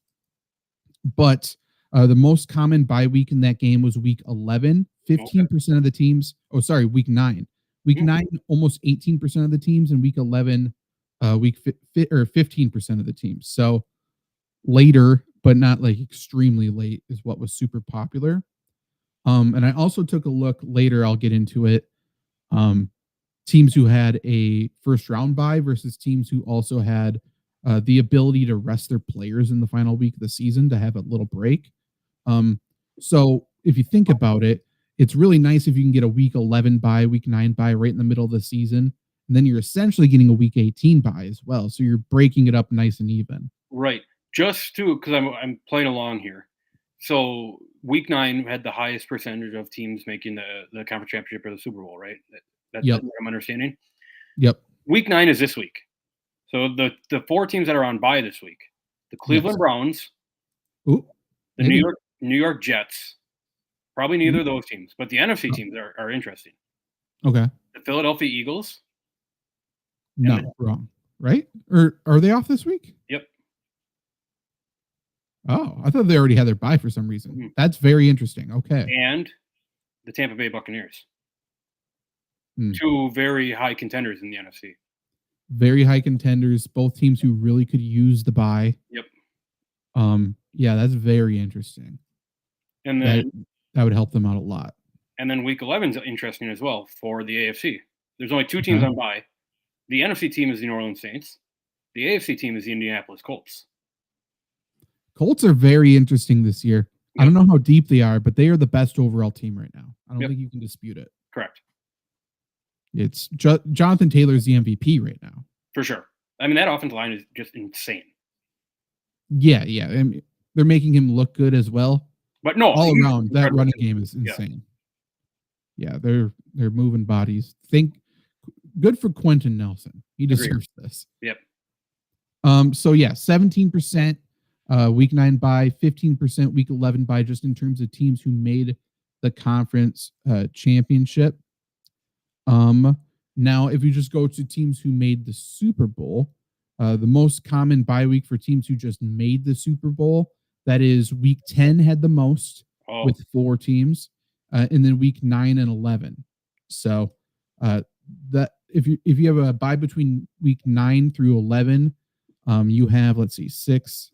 S1: but the most common bye week in that game was week 11. 15% of the teams, week 9. Week 9, almost 18% of the teams, and week 11, 15% of the teams. So later, but not like extremely late, is what was super popular. And I also took a look later, I'll get into it. Teams who had a first round bye versus teams who also had the ability to rest their players in the final week of the season to have a little break. So if you think about it, it's really nice if you can get a week 11 bye, week 9 bye right in the middle of the season. And then you're essentially getting a week 18 bye as well. So you're breaking it up nice and even.
S2: Right. Just to, because I'm playing along here. So week 9 had the highest percentage of teams making the conference championship or the Super Bowl, right? That's what I'm understanding.
S1: Yep.
S2: Week 9 is this week. So the 4 teams that are on bye this week: the Cleveland Browns, the New York Jets. Probably neither of those teams, but the NFC teams are interesting.
S1: Okay.
S2: The Philadelphia Eagles.
S1: No, wrong. Right? Or are they off this week?
S2: Yep.
S1: Oh, I thought they already had their bye for some reason. Mm-hmm. That's very interesting. Okay.
S2: And the Tampa Bay Buccaneers. 2 very high contenders in the NFC.
S1: Very high contenders, both teams who really could use the bye.
S2: Yep.
S1: Yeah, that's very interesting.
S2: And then
S1: that would help them out a lot.
S2: And then week 11 is interesting as well for the AFC. There's only 2 teams on bye. The NFC team is the New Orleans Saints. The AFC team is the Indianapolis Colts.
S1: Colts are very interesting this year. Yep. I don't know how deep they are, but they are the best overall team right now. I don't think you can dispute it.
S2: Correct.
S1: It's Jonathan Taylor's the MVP right now.
S2: For sure. I mean, that offensive line is just insane.
S1: Yeah. I mean, they're making him look good as well.
S2: But no,
S1: all around that running game is insane. Yeah, they're moving bodies. Good for Quentin Nelson. He deserves this.
S2: Yep.
S1: So yeah, 17% week 9 bye, 15% week 11 bye, just in terms of teams who made the conference championship. Now, if you just go to teams who made the Super Bowl, the most common bye week for teams who just made the Super Bowl, that is week 10 had the most with 4 teams, and then week 9 and 11. So that if you have a bye between week 9 through 11, you have 6,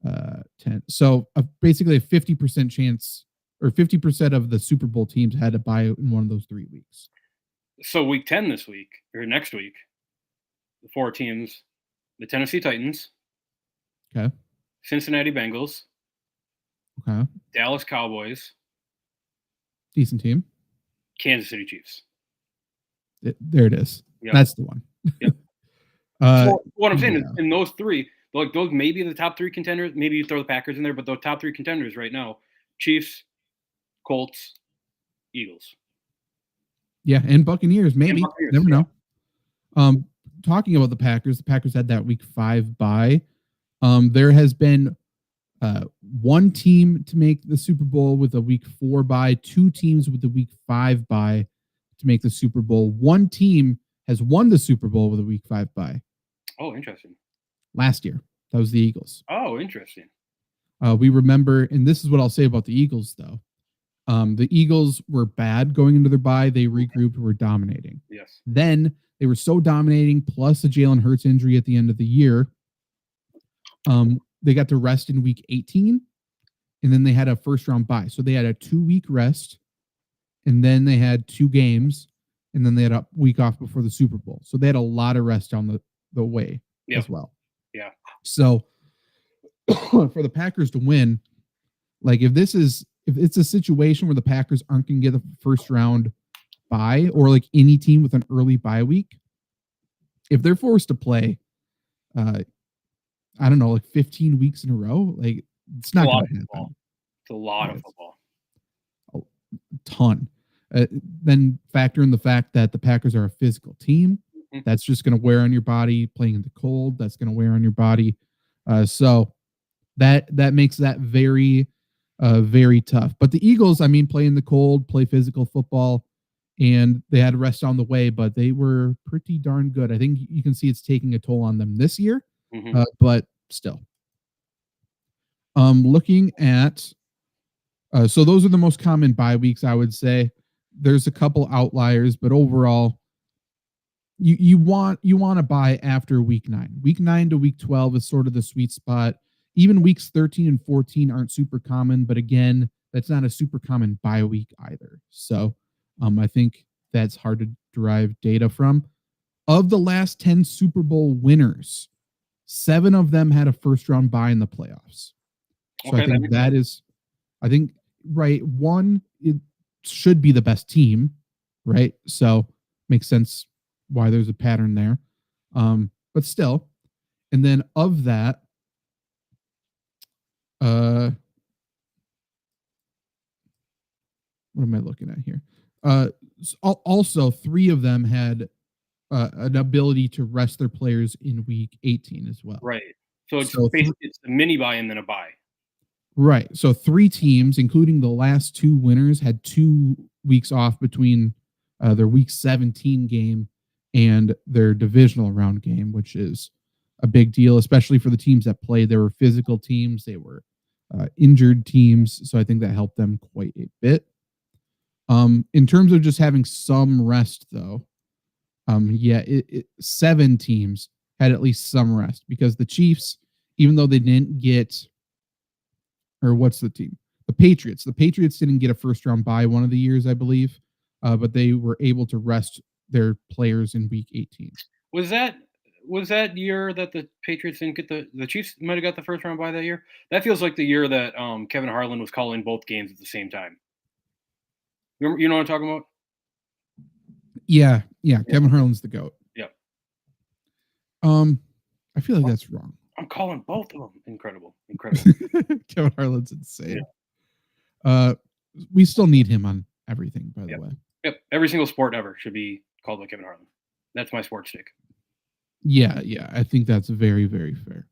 S1: 10. So basically a 50% chance, or 50% of the Super Bowl teams had a bye in one of those 3 weeks.
S2: So week 10 this week, or next week, the 4 teams: the Tennessee Titans.
S1: Okay.
S2: Cincinnati Bengals.
S1: Okay.
S2: Dallas Cowboys.
S1: Decent team.
S2: Kansas City Chiefs.
S1: There it is. Yep. That's the one.
S2: Yep. So what I'm saying is, in those 3, those may be the top 3 contenders. Maybe you throw the Packers in there, but those top 3 contenders right now: Chiefs, Colts, Eagles.
S1: Yeah, and Buccaneers, maybe. Never know. Talking about the Packers had that week 5 bye. There has been 1 team to make the Super Bowl with a week 4 bye, 2 teams with the week 5 bye to make the Super Bowl. 1 team has won the Super Bowl with a week 5 bye.
S2: Oh, interesting.
S1: Last year, that was the Eagles.
S2: Oh, interesting.
S1: We remember, and this is what I'll say about the Eagles, though. The Eagles were bad going into their bye. They regrouped, were dominating.
S2: Yes.
S1: Then they were so dominating, plus a Jalen Hurts injury at the end of the year. They got to rest in week 18, and then they had a first round bye. So they had a 2-week rest, and then they had 2 games, and then they had a week off before the Super Bowl. So they had a lot of rest on the way as well.
S2: Yeah.
S1: So for the Packers to win, if it's a situation where the Packers aren't going to get a first round bye, or any team with an early bye week, if they're forced to play, I don't know, 15 weeks in a row, it's not going to happen.
S2: It's a lot of football.
S1: A ton. Then factor in the fact that the Packers are a physical team. That's just going to wear on your body. Playing in the cold, that's going to wear on your body. So that makes that very, very tough. But the Eagles, I mean, play in the cold, play physical football, and they had rest on the way, but they were pretty darn good. I think you can see it's taking a toll on them this year, but still. Looking at, so those are the most common bye weeks, I would say. There's a couple outliers, but overall, you want to buy after week 9. Week 9 to week 12 is sort of the sweet spot. Even weeks 13 and 14 aren't super common, but again, that's not a super common bye week either. So I think that's hard to derive data from. Of the last 10 Super Bowl winners, 7 of them had a first round bye in the playoffs. So I think that is, right. One, it should be the best team, right? So makes sense why there's a pattern there. But still, and then of that, what am I looking at here? Also, 3 of them had an ability to rest their players in week 18 as well.
S2: Right. So it's basically it's a mini buy and then a buy.
S1: Right. So 3 teams, including the last 2 winners, had 2 weeks off between their week 17 game and their divisional round game, which is a big deal, especially for the teams that played. They were physical teams. They were injured teams. So I think that helped them quite a bit. In terms of just having some rest, though, 7 teams had at least some rest, because the Chiefs, even though they didn't get, or what's the team? The Patriots. The Patriots didn't get a first round bye one of the years, I believe, but they were able to rest their players in week 18.
S2: Was that year that the Patriots didn't get the Chiefs might have got the first round bye that year? That feels like the year that Kevin Harlan was calling both games at the same time. Remember, you know what I'm talking about?
S1: Yeah. Kevin Harlan's the GOAT.
S2: Yep.
S1: I feel like that's wrong.
S2: I'm calling both of them. Incredible.
S1: Kevin Harlan's insane. Yeah. We still need him on everything, by the way.
S2: Yep. Every single sport ever should be called by Kevin Harlan. That's my sports take.
S1: Yeah. I think that's very, very fair.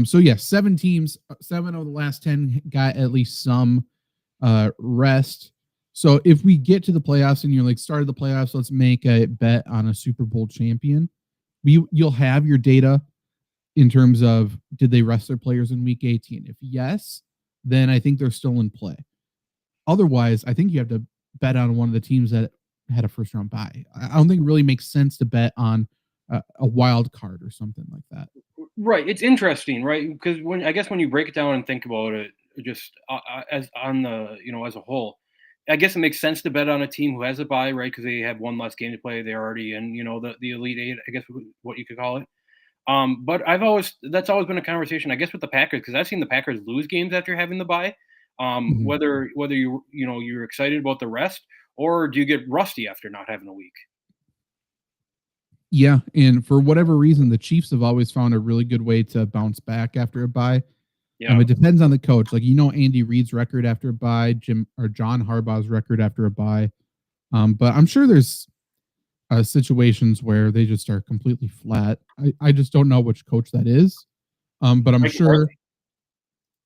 S1: So 7 teams, 7 of the last 10 got at least some rest. So if we get to the playoffs and you're like, started the playoffs, let's make a bet on a Super Bowl champion. You'll have your data in terms of, did they rest their players in week 18? If yes, then I think they're still in play. Otherwise, I think you have to bet on one of the teams that had a first round bye. I don't think it really makes sense to bet on a wild card or something like that.
S2: Right. It's interesting, right? Because when you break it down and think about it, just as a whole, I guess it makes sense to bet on a team who has a bye, right? Because they have one less game to play. They're already in, the Elite Eight, I guess what you could call it. But that's always been a conversation, I guess, with the Packers, because I've seen the Packers lose games after having the bye. Whether you're excited about the rest, or do you get rusty after not having a week?
S1: Yeah, and for whatever reason, the Chiefs have always found a really good way to bounce back after a bye. Yeah, it depends on the coach. Like, Andy Reid's record after a bye, John Harbaugh's record after a bye. But I'm sure there's situations where they just are completely flat. I just don't know which coach that is. But I'm sure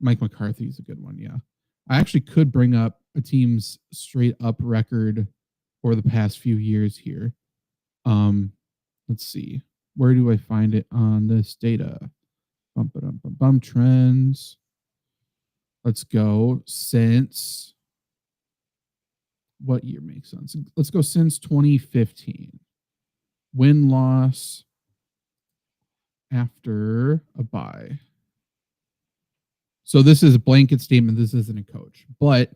S1: Mike McCarthy is a good one. Yeah. I actually could bring up a team's straight up record for the past few years here. Let's see. Where do I find it on this data? Trends. Let's go since, what year makes sense? Let's go since 2015. Win-loss after a bye. So this is a blanket statement. This isn't a coach, but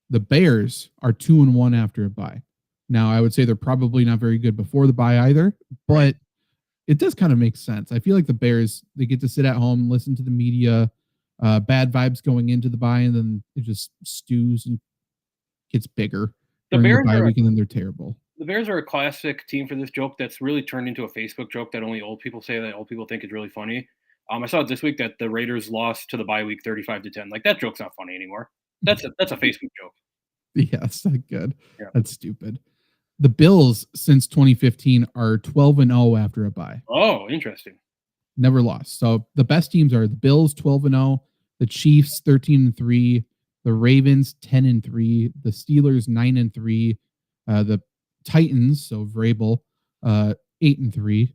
S1: the Bears are 2-1 after a bye. Now, I would say they're probably not very good before the bye either, but it does kind of make sense. I feel like the Bears, they get to sit at home, listen to the media, bad vibes going into the bye, and then it just stews and gets bigger.
S2: The Bears
S1: the bye week, and then they're terrible.
S2: The Bears are a classic team for this joke that's really turned into a Facebook joke that only old people say, that old people think is really funny. I saw it this week that the Raiders lost to the bye week 35-10. Like, that joke's not funny anymore. That's a Facebook joke.
S1: Yeah, it's not good. Yeah. That's stupid. The Bills since 2015 are 12-0 after a bye.
S2: Oh, interesting.
S1: Never lost. So the best teams are the Bills 12-0, the Chiefs 13-3, the Ravens 10-3, the Steelers 9-3, the Titans, so Vrabel, 8-3,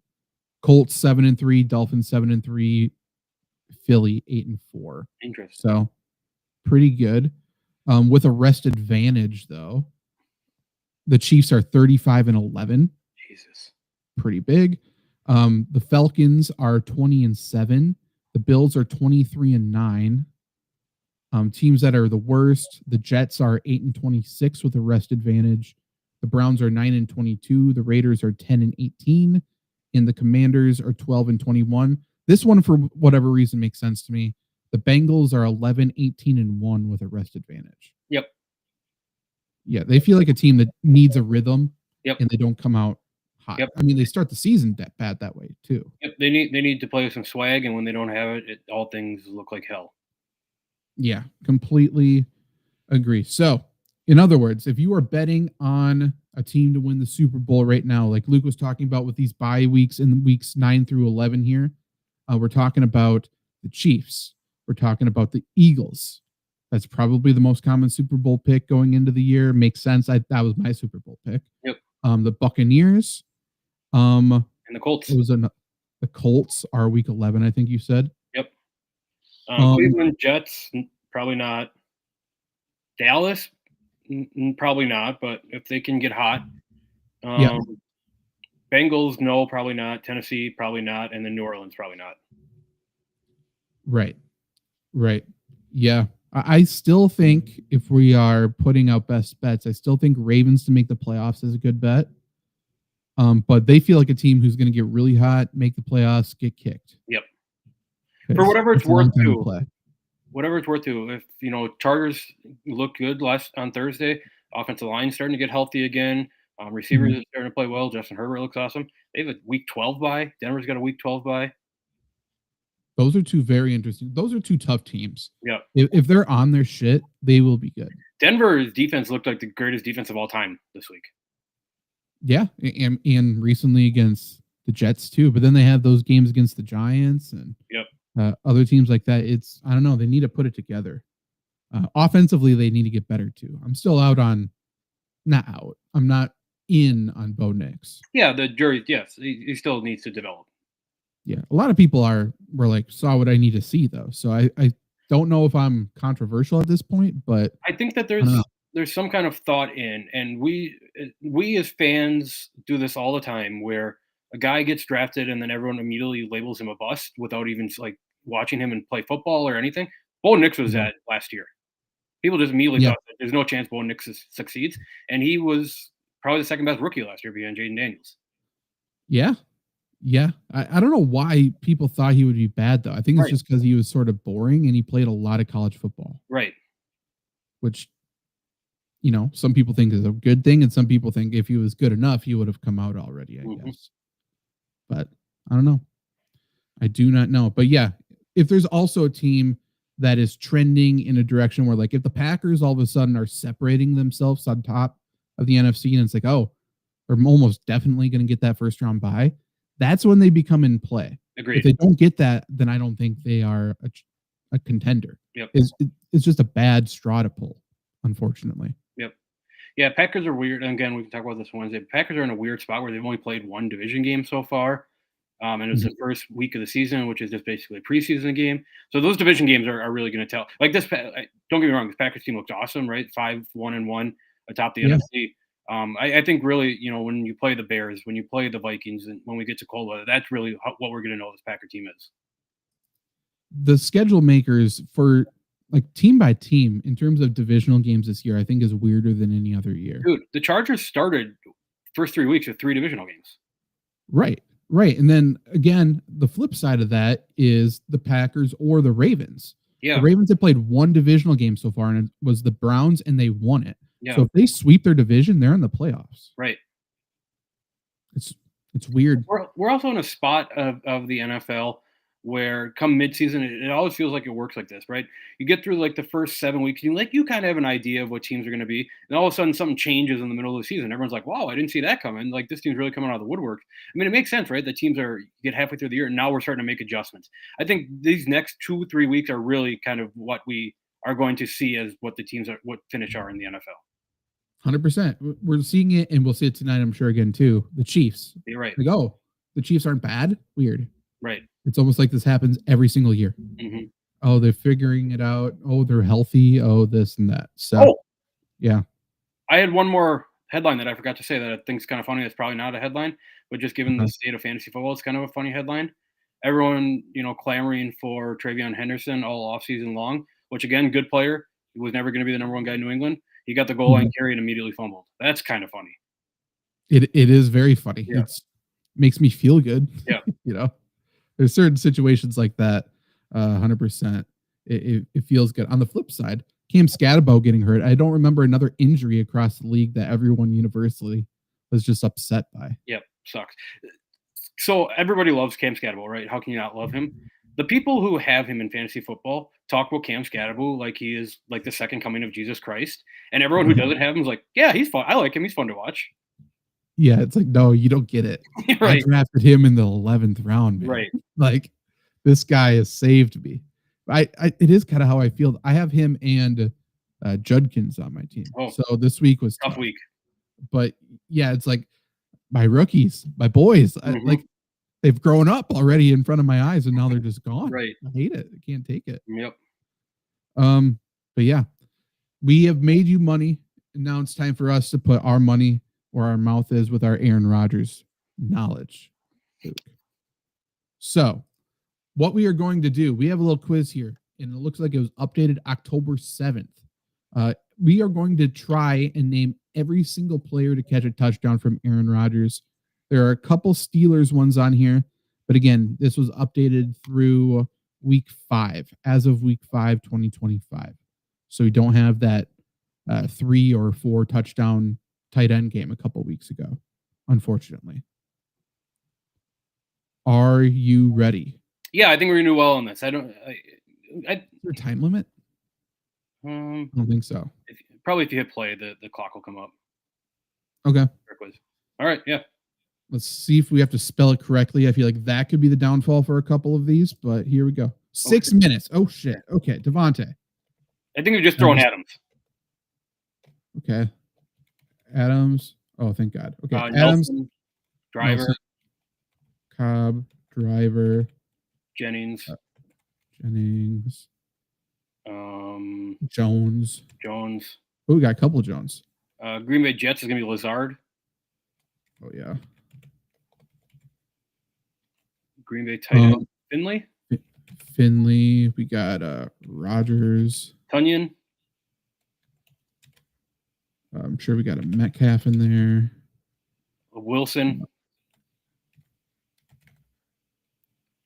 S1: Colts 7-3, Dolphins 7-3, Philly 8-4.
S2: Interesting.
S1: So pretty good. With a rest advantage, though, the Chiefs are 35-11.
S2: Jesus.
S1: Pretty big. The Falcons are 20-7. The Bills are 23-9. Teams that are the worst, the Jets are 8-26 with a rest advantage. The Browns are 9-22. The Raiders are 10-18. And the Commanders are 12-21. This one, for whatever reason, makes sense to me. The Bengals are 11-18-1 with a rest advantage.
S2: Yep.
S1: Yeah, they feel like a team that needs a rhythm.
S2: Yep.
S1: And they don't come out hot.
S2: Yep.
S1: I mean, they start the season bad that way too.
S2: Yep. They need to play with some swag, and when they don't have it, all things look like hell.
S1: Yeah, completely agree. So, in other words, if you are betting on a team to win the Super Bowl right now, like Luke was talking about with these bye weeks in weeks 9 through 11 here, we're talking about the Chiefs. We're talking about the Eagles. That's probably the most common Super Bowl pick going into the year. Makes sense. That was my Super Bowl pick.
S2: Yep.
S1: The Buccaneers.
S2: And the Colts.
S1: The Colts are week 11, I think you said.
S2: Yep. Cleveland Jets, probably not. Dallas, probably not. But if they can get hot,
S1: Yeah.
S2: Bengals, no, probably not. Tennessee, probably not, and then New Orleans, probably not.
S1: Right. Yeah. I still think if we are putting out best bets, I still think Ravens to make the playoffs is a good bet. But they feel like a team who's going to get really hot, make the playoffs, get kicked.
S2: Yep. For whatever it's worth, too. Whatever it's worth, too. If Chargers look good on Thursday, offensive line starting to get healthy again. Receivers are starting to play well. Justin Herbert looks awesome. They have a week 12 bye. Denver's got a week 12 bye.
S1: Those are two very interesting. Those are two tough teams.
S2: Yeah.
S1: If they're on their shit, they will be good.
S2: Denver's defense looked like the greatest defense of all time this week.
S1: Yeah, and recently against the Jets too. But then they have those games against the Giants and other teams like that. I don't know. They need to put it together. Offensively, they need to get better too. I'm still not out. I'm not in on Bo Nix.
S2: Yeah, the jury. Yes, he still needs to develop.
S1: Yeah, a lot of people were like, saw what I need to see though. So I don't know if I'm controversial at this point, but
S2: I think that there's some kind of thought in, and we as fans do this all the time, where a guy gets drafted and then everyone immediately labels him a bust without even like watching him and play football or anything. Bo Nix was that last year. People just immediately thought that there's no chance Bo Nix succeeds, and he was probably the second best rookie last year behind Jaden Daniels.
S1: Yeah. I don't know why people thought he would be bad, though. I think it's just because he was sort of boring and he played a lot of college football.
S2: Right.
S1: Which, some people think is a good thing, and some people think if he was good enough, he would have come out already, I guess. But I don't know. I do not know. But yeah, if there's also a team that is trending in a direction where, like, if the Packers all of a sudden are separating themselves on top of the NFC and it's like, oh, they're almost definitely going to get that first round bye, that's when they become in play.
S2: Agreed.
S1: If they don't get that, then I don't think they are a contender.
S2: Yep.
S1: It's just a bad straw to pull, unfortunately.
S2: Yep. Yeah, Packers are weird. And again, we can talk about this Wednesday. Packers are in a weird spot where they've only played one division game so far. And it's the first week of the season, which is just basically a preseason game. So those division games are really going to tell. Like this, don't get me wrong, this Packers team looks awesome, right? 5-1-1 atop the NFC. I think really, when you play the Bears, when you play the Vikings, and when we get to cold weather, that's really what we're going to know this Packer team is.
S1: The schedule makers for like team by team in terms of divisional games this year, I think is weirder than any other year.
S2: Dude, the Chargers started first 3 weeks with 3 divisional games.
S1: Right. And then again, the flip side of that is the Packers or the Ravens.
S2: Yeah.
S1: The Ravens have played one divisional game so far, and it was the Browns, and they won it.
S2: Yeah.
S1: So if they sweep their division, they're in the playoffs.
S2: Right.
S1: It's weird.
S2: We're also in a spot of the NFL where come midseason, it always feels like it works like this, right? You get through like the first 7 weeks, you kind of have an idea of what teams are going to be, and all of a sudden something changes in the middle of the season. Everyone's like, "Wow, I didn't see that coming! Like this team's really coming out of the woodwork." I mean, it makes sense, right? The teams get halfway through the year, and now we're starting to make adjustments. I think these next 2-3 weeks are really kind of what we are going to see as what the teams what finish are in the NFL.
S1: 100%. We're seeing it, and we'll see it tonight, I'm sure, again, too. The Chiefs.
S2: You're right.
S1: Like, oh, the Chiefs aren't bad? Weird.
S2: Right.
S1: It's almost like this happens every single year.
S2: Mm-hmm.
S1: Oh, they're figuring it out. Oh, they're healthy. Oh, this and that. So, yeah.
S2: I had one more headline that I forgot to say that I think is kind of funny. It's probably not a headline, but just given the state of fantasy football, it's kind of a funny headline. Everyone, clamoring for Travion Henderson all offseason long, which, again, good player. He was never going to be the number one guy in New England. He got the goal line carry and immediately fumbled. That's kind of funny.
S1: It is very funny.
S2: Yeah.
S1: It makes me feel good.
S2: Yeah.
S1: There's certain situations like that. 100%. It feels good. On the flip side, Cam Scatterbo getting hurt. I don't remember another injury across the league that everyone universally was just upset by.
S2: Yep. Sucks. So everybody loves Cam Scatterbo, right? How can you not love him? The people who have him in fantasy football talk about Cam Scatterbo like he is like the second coming of Jesus Christ. And everyone who doesn't have him is like, yeah, he's fun. I like him. He's fun to watch.
S1: Yeah, it's like, no, you don't get it.
S2: Right.
S1: I drafted him in the 11th round, man.
S2: Right.
S1: Like, this guy has saved me. It is kind of how I feel. I have him and Judkins on my team.
S2: Oh,
S1: so this week was
S2: tough week.
S1: But yeah, it's like my rookies, my boys, like they've grown up already in front of my eyes, and now they're just gone.
S2: Right.
S1: I hate it. I can't take it.
S2: Yep.
S1: But yeah, we have made you money, and now it's time for us to put our money where our mouth is with our Aaron Rodgers knowledge. So, what we are going to do, we have a little quiz here, and it looks like it was updated October 7th. We are going to try and name every single player to catch a touchdown from Aaron Rodgers. There are a couple Steelers ones on here, but again, this was updated through week 5, as of week 5, 2025. So we don't have that 3 or 4 touchdown tight end game a couple weeks ago, unfortunately. Are you ready?
S2: Yeah, I think we're gonna do well on this. Is there
S1: a time limit? I don't think so.
S2: Probably if you hit play, the clock will come up.
S1: Okay.
S2: All right, yeah.
S1: Let's see if we have to spell it correctly. I feel like that could be the downfall for a couple of these, but here we go. 6 minutes. Oh, shit. Okay, Devontae.
S2: I think we're just throwing Adams.
S1: Okay. Adams. Oh, thank God. Okay, Adams.
S2: Nelson, Driver.
S1: Nelson, Cobb, Driver.
S2: Jennings.
S1: Jones. Oh, we got a couple of Jones.
S2: Green Bay Jets is going to be Lazard.
S1: Oh, yeah.
S2: Green Bay tight end.
S1: Finley. We got Rodgers.
S2: Tunyon.
S1: I'm sure we got a Metcalf in there.
S2: Wilson.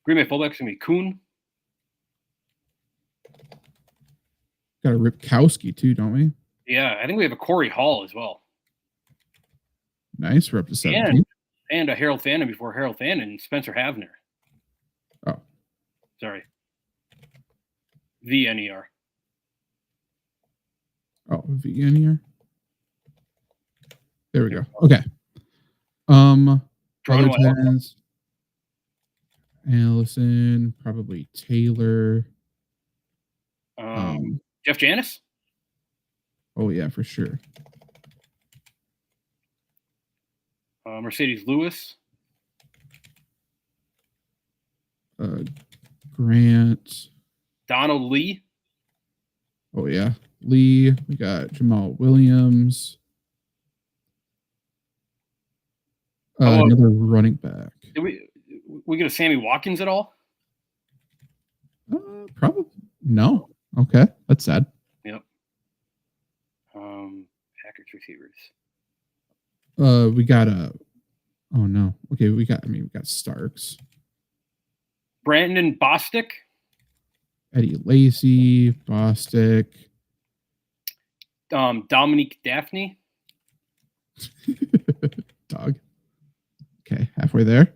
S2: Green Bay fullback's going to be Kuhn.
S1: Got a Ripkowski, too, don't we?
S2: Yeah, I think we have a Corey Hall as well.
S1: Nice. We're up to 17.
S2: And a Harold Fannin before Harold Fannin, Spencer Havner.
S1: Oh.
S2: Sorry. VNER.
S1: Oh, VNER. There we go. Okay. Other tens. Allison, probably Taylor.
S2: Jeff Janis?
S1: Oh, yeah, for sure.
S2: Mercedes Lewis.
S1: Grant.
S2: Donald Lee.
S1: Oh, yeah. Lee. We got Jamal Williams. Another running back.
S2: Did we get a Sammy Watkins at all?
S1: Probably. No. Okay. That's sad.
S2: Yep. Packers receivers.
S1: We got oh no. Okay, we got Starks.
S2: Brandon Bostic.
S1: Eddie Lacy, Bostic.
S2: Dominique Daphne.
S1: Dog. Okay, halfway there.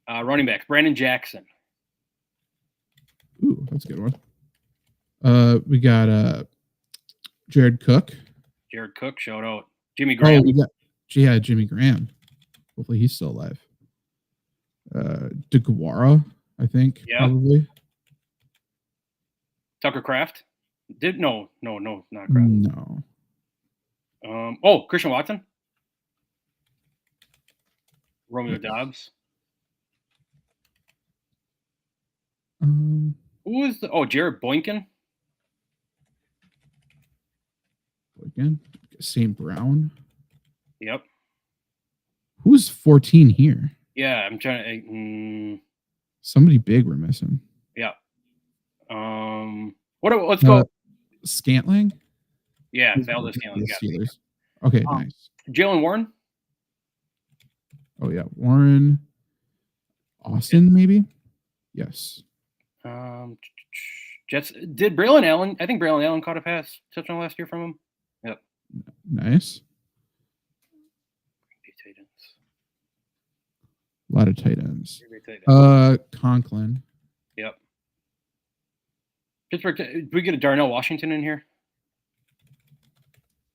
S2: Running back, Brandon Jackson.
S1: Ooh, that's a good one. We got Jared Cook.
S2: Jared Cook, shout out. Jimmy Graham.
S1: Oh, Jimmy Graham. Hopefully he's still alive. DeGuara, I think, probably.
S2: Tucker Kraft. No, not Kraft.
S1: No.
S2: Christian Watson. Romeo Dobbs. Who is Jared Boykin?
S1: St. Brown.
S2: Yep.
S1: Who's 14 here?
S2: Yeah, I'm trying to.
S1: Somebody big we're missing.
S2: Yeah. Let's go.
S1: Scantling.
S2: Yeah, Valdez Scantling.
S1: Steelers. Okay, nice.
S2: Jalen Warren.
S1: Oh yeah, Warren. Austin, maybe. Yes.
S2: Jets. Did Braylon Allen? I think Braylon Allen caught a pass touchdown last year from him. Yep.
S1: Nice. A lot of tight ends. Conklin.
S2: Yep. Pittsburgh. Did we get a Darnell Washington in here?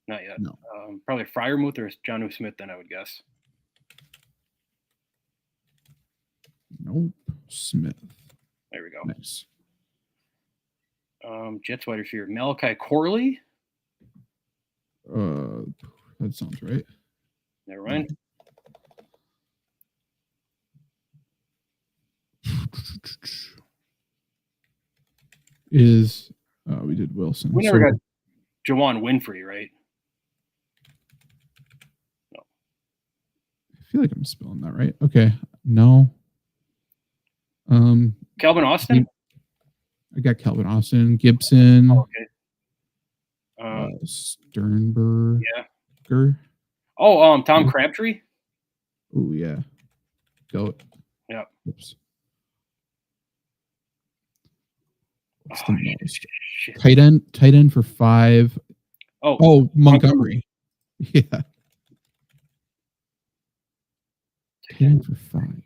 S2: Not yet.
S1: No.
S2: Probably Freiermuth or Jonnu Smith, then I would guess.
S1: Nope. Smith.
S2: There we go.
S1: Nice.
S2: Jets wide receiver Malachi Corley.
S1: That sounds right.
S2: Never mind.
S1: We did Wilson.
S2: We never got Jawan Winfrey, right? No.
S1: I feel like I'm spelling that right. Okay. No.
S2: Calvin Austin?
S1: I got Calvin Austin, Gibson.
S2: Oh, okay.
S1: Sternberger.
S2: Yeah. Tom Crabtree?
S1: Oh, yeah. Goat.
S2: Yeah.
S1: Oops. What's the most? Tight end for 5. Oh, Montgomery. Yeah. Tight end for 5.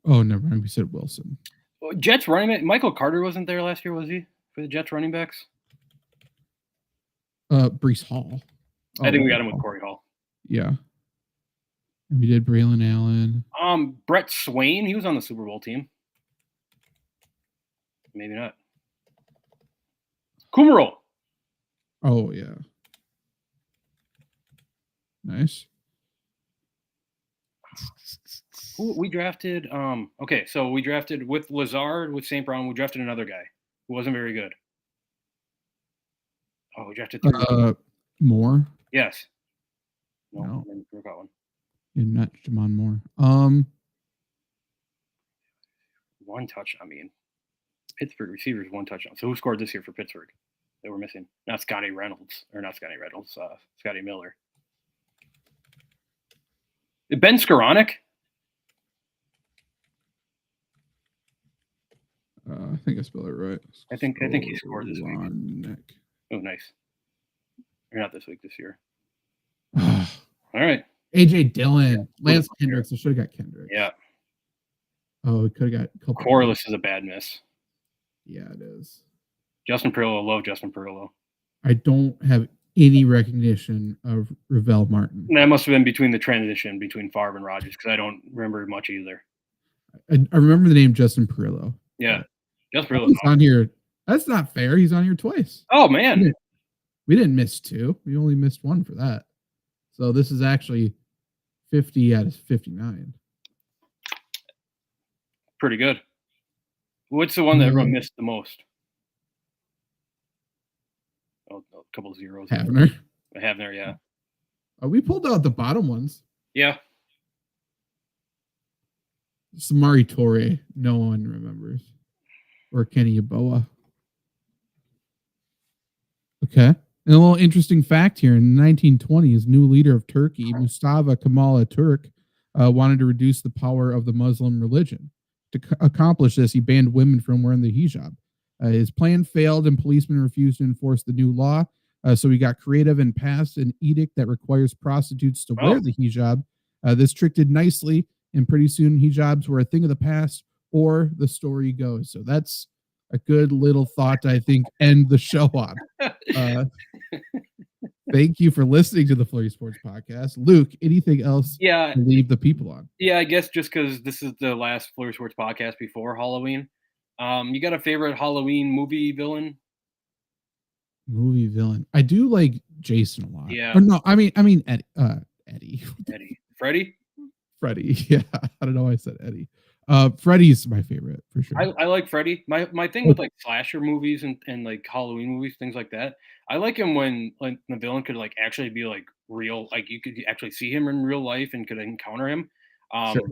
S1: Never mind. We said Wilson.
S2: Jets running back. Michael Carter wasn't there last year, was he? For the Jets running backs?
S1: Breece Hall.
S2: I think we got him with Corey Hall.
S1: Yeah. And we did Braylon Allen.
S2: Brett Swain. He was on the Super Bowl team. Maybe not. Kumaro.
S1: Oh, yeah. Nice.
S2: Who we drafted? So we drafted with Lazard, with St. Brown. We drafted another guy who wasn't very good. Oh, we drafted 3.
S1: Moore.
S2: Yes.
S1: No.
S2: I forgot one.
S1: You're not Jamon Moore.
S2: One touchdown. I mean, Pittsburgh receivers 1 touchdown. So who scored this year for Pittsburgh? They were missing. Scotty Miller. Ben Skoranek?
S1: I think I spelled it right.
S2: I think he scored this week. Oh, nice. Or not this week, this year. All right.
S1: AJ Dillon. Lance Kendricks. I should have got Kendricks.
S2: Yeah.
S1: Oh, we could have got a couple.
S2: Corliss is a bad miss.
S1: Yeah, it is.
S2: Justin Perillo. Love Justin Perillo.
S1: I don't have any recognition of Ravel Martin.
S2: That must have been between the transition between Favre and Rodgers, because I don't remember much either.
S1: I remember the name Justin Perillo.
S2: Yeah. Justin Perillo's
S1: on here. That's not fair. He's on here twice.
S2: Oh, man.
S1: We didn't miss 2. We only missed 1 for that. So this is actually 50 out of 59.
S2: Pretty good. What's the one that everyone missed the most? Oh, a couple of zeros.
S1: Havner,
S2: yeah.
S1: We pulled out the bottom ones.
S2: Yeah.
S1: Samari Torre, no one remembers. Or Kenny Yeboah. Okay. And a little interesting fact here. In the 1920s, new leader of Turkey, Mustafa Kemal Atatürk, wanted to reduce the power of the Muslim religion. To accomplish this, he banned women from wearing the hijab. His plan failed, and policemen refused to enforce the new law. So we got creative and passed an edict that requires prostitutes to wear the hijab. This tricked it nicely, and pretty soon hijabs were a thing of the past, or the story goes. So that's a good little thought to, I think, end the show on. Thank you for listening to the FlurrySports Podcast. Luke, anything else to leave the people on?
S2: Yeah, I guess just because this is the last FlurrySports Podcast before Halloween. You got a favorite Halloween movie villain?
S1: Movie villain. I do like Jason a lot.
S2: Yeah.
S1: Or no, I mean Eddie. Eddie.
S2: Freddy?
S1: Freddy. Yeah. I don't know why I said Eddie. Freddy's my favorite for sure.
S2: I like Freddy. My thing with like slasher movies and like Halloween movies, things like that. I like him when like the villain could like actually be like real, like you could actually see him in real life and could encounter him.
S1: Sure.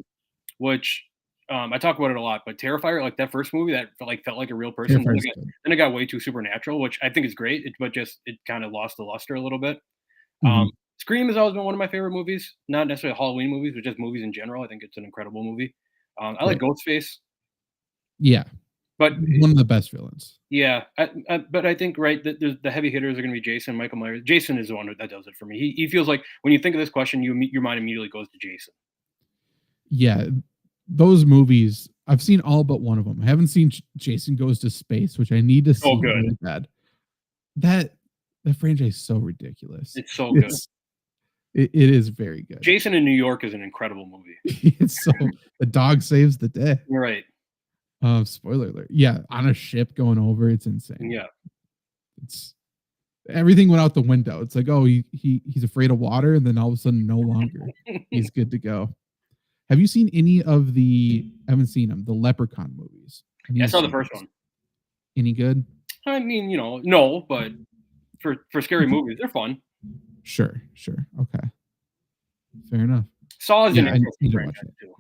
S2: Which I talk about it a lot, but Terrifier, like that first movie, that felt like a real person. Then it got way too supernatural, which I think is great. But it kind of lost the luster a little bit. Scream has always been one of my favorite movies, not necessarily Halloween movies, but just movies in general. I think it's an incredible movie. I like Ghostface.
S1: Yeah,
S2: but
S1: one of the best villains.
S2: Yeah, but I think the heavy hitters are going to be Jason, Michael Myers. Jason is the one that does it for me. He feels like when you think of this question, your mind immediately goes to Jason.
S1: Yeah, those movies, I've seen all but one of them. I haven't seen Jason Goes to Space, which I need to see really bad. That franchise is so ridiculous.
S2: It's so good.
S1: It is very good.
S2: Jason in New York is an incredible movie.
S1: It's so the dog saves the day.
S2: You're right.
S1: Spoiler alert. Yeah, on a ship going over, it's insane.
S2: Yeah.
S1: It's everything went out the window. It's like, oh, he's afraid of water, and then all of a sudden no longer. He's good to go. Have you seen any of I haven't seen them, the Leprechaun movies?
S2: I saw the first one.
S1: Any good?
S2: I mean, no, but for scary movies, they're fun.
S1: Sure. Okay. Fair enough.
S2: Saw is an interesting franchise too.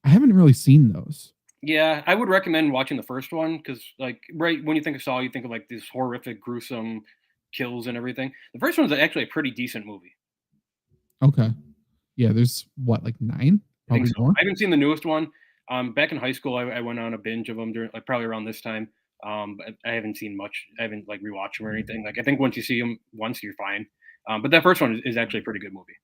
S1: I haven't really seen those.
S2: Yeah, I would recommend watching the first one because, like, right when you think of Saw, you think of like these horrific, gruesome kills and everything. The first one's actually a pretty decent movie.
S1: Okay. Yeah, there's what, like 9?
S2: I think so. I haven't seen the newest one. Back in high school, I went on a binge of them during like probably around this time. But I haven't seen much. I haven't like rewatched them or anything. Like I think once you see them once, you're fine. But that first one is actually a pretty good movie.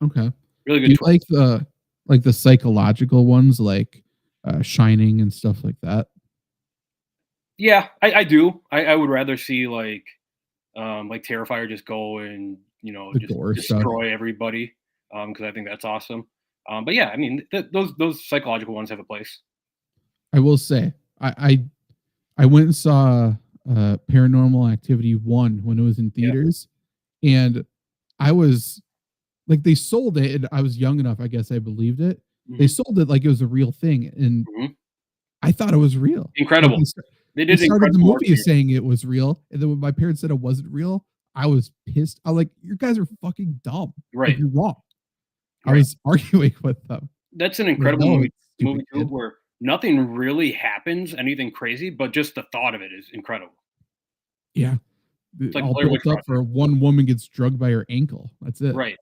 S1: Okay.
S2: Really good.
S1: Do you like the psychological ones, like Shining and stuff like that?
S2: Yeah, I do. I would rather see like Terrifier just go and just destroy everybody because I think that's awesome. But yeah, I mean those psychological ones have a place.
S1: I will say I went and saw Paranormal Activity 1 when it was in theaters, and I was like, they sold it, and I was young enough, I guess I believed it. They sold it like it was a real thing, and I thought it was real.
S2: Incredible.
S1: They started the movie saying it was real, and then when my parents said it wasn't real, I was pissed. I was like, you guys are fucking dumb.
S2: Right.
S1: Like, you're wrong. I was arguing with them.
S2: That's an incredible movie too, where nothing really happens, anything crazy, but just the thought of it is incredible.
S1: Yeah. It's like all built up for one woman gets drugged by her ankle. That's it.
S2: Right.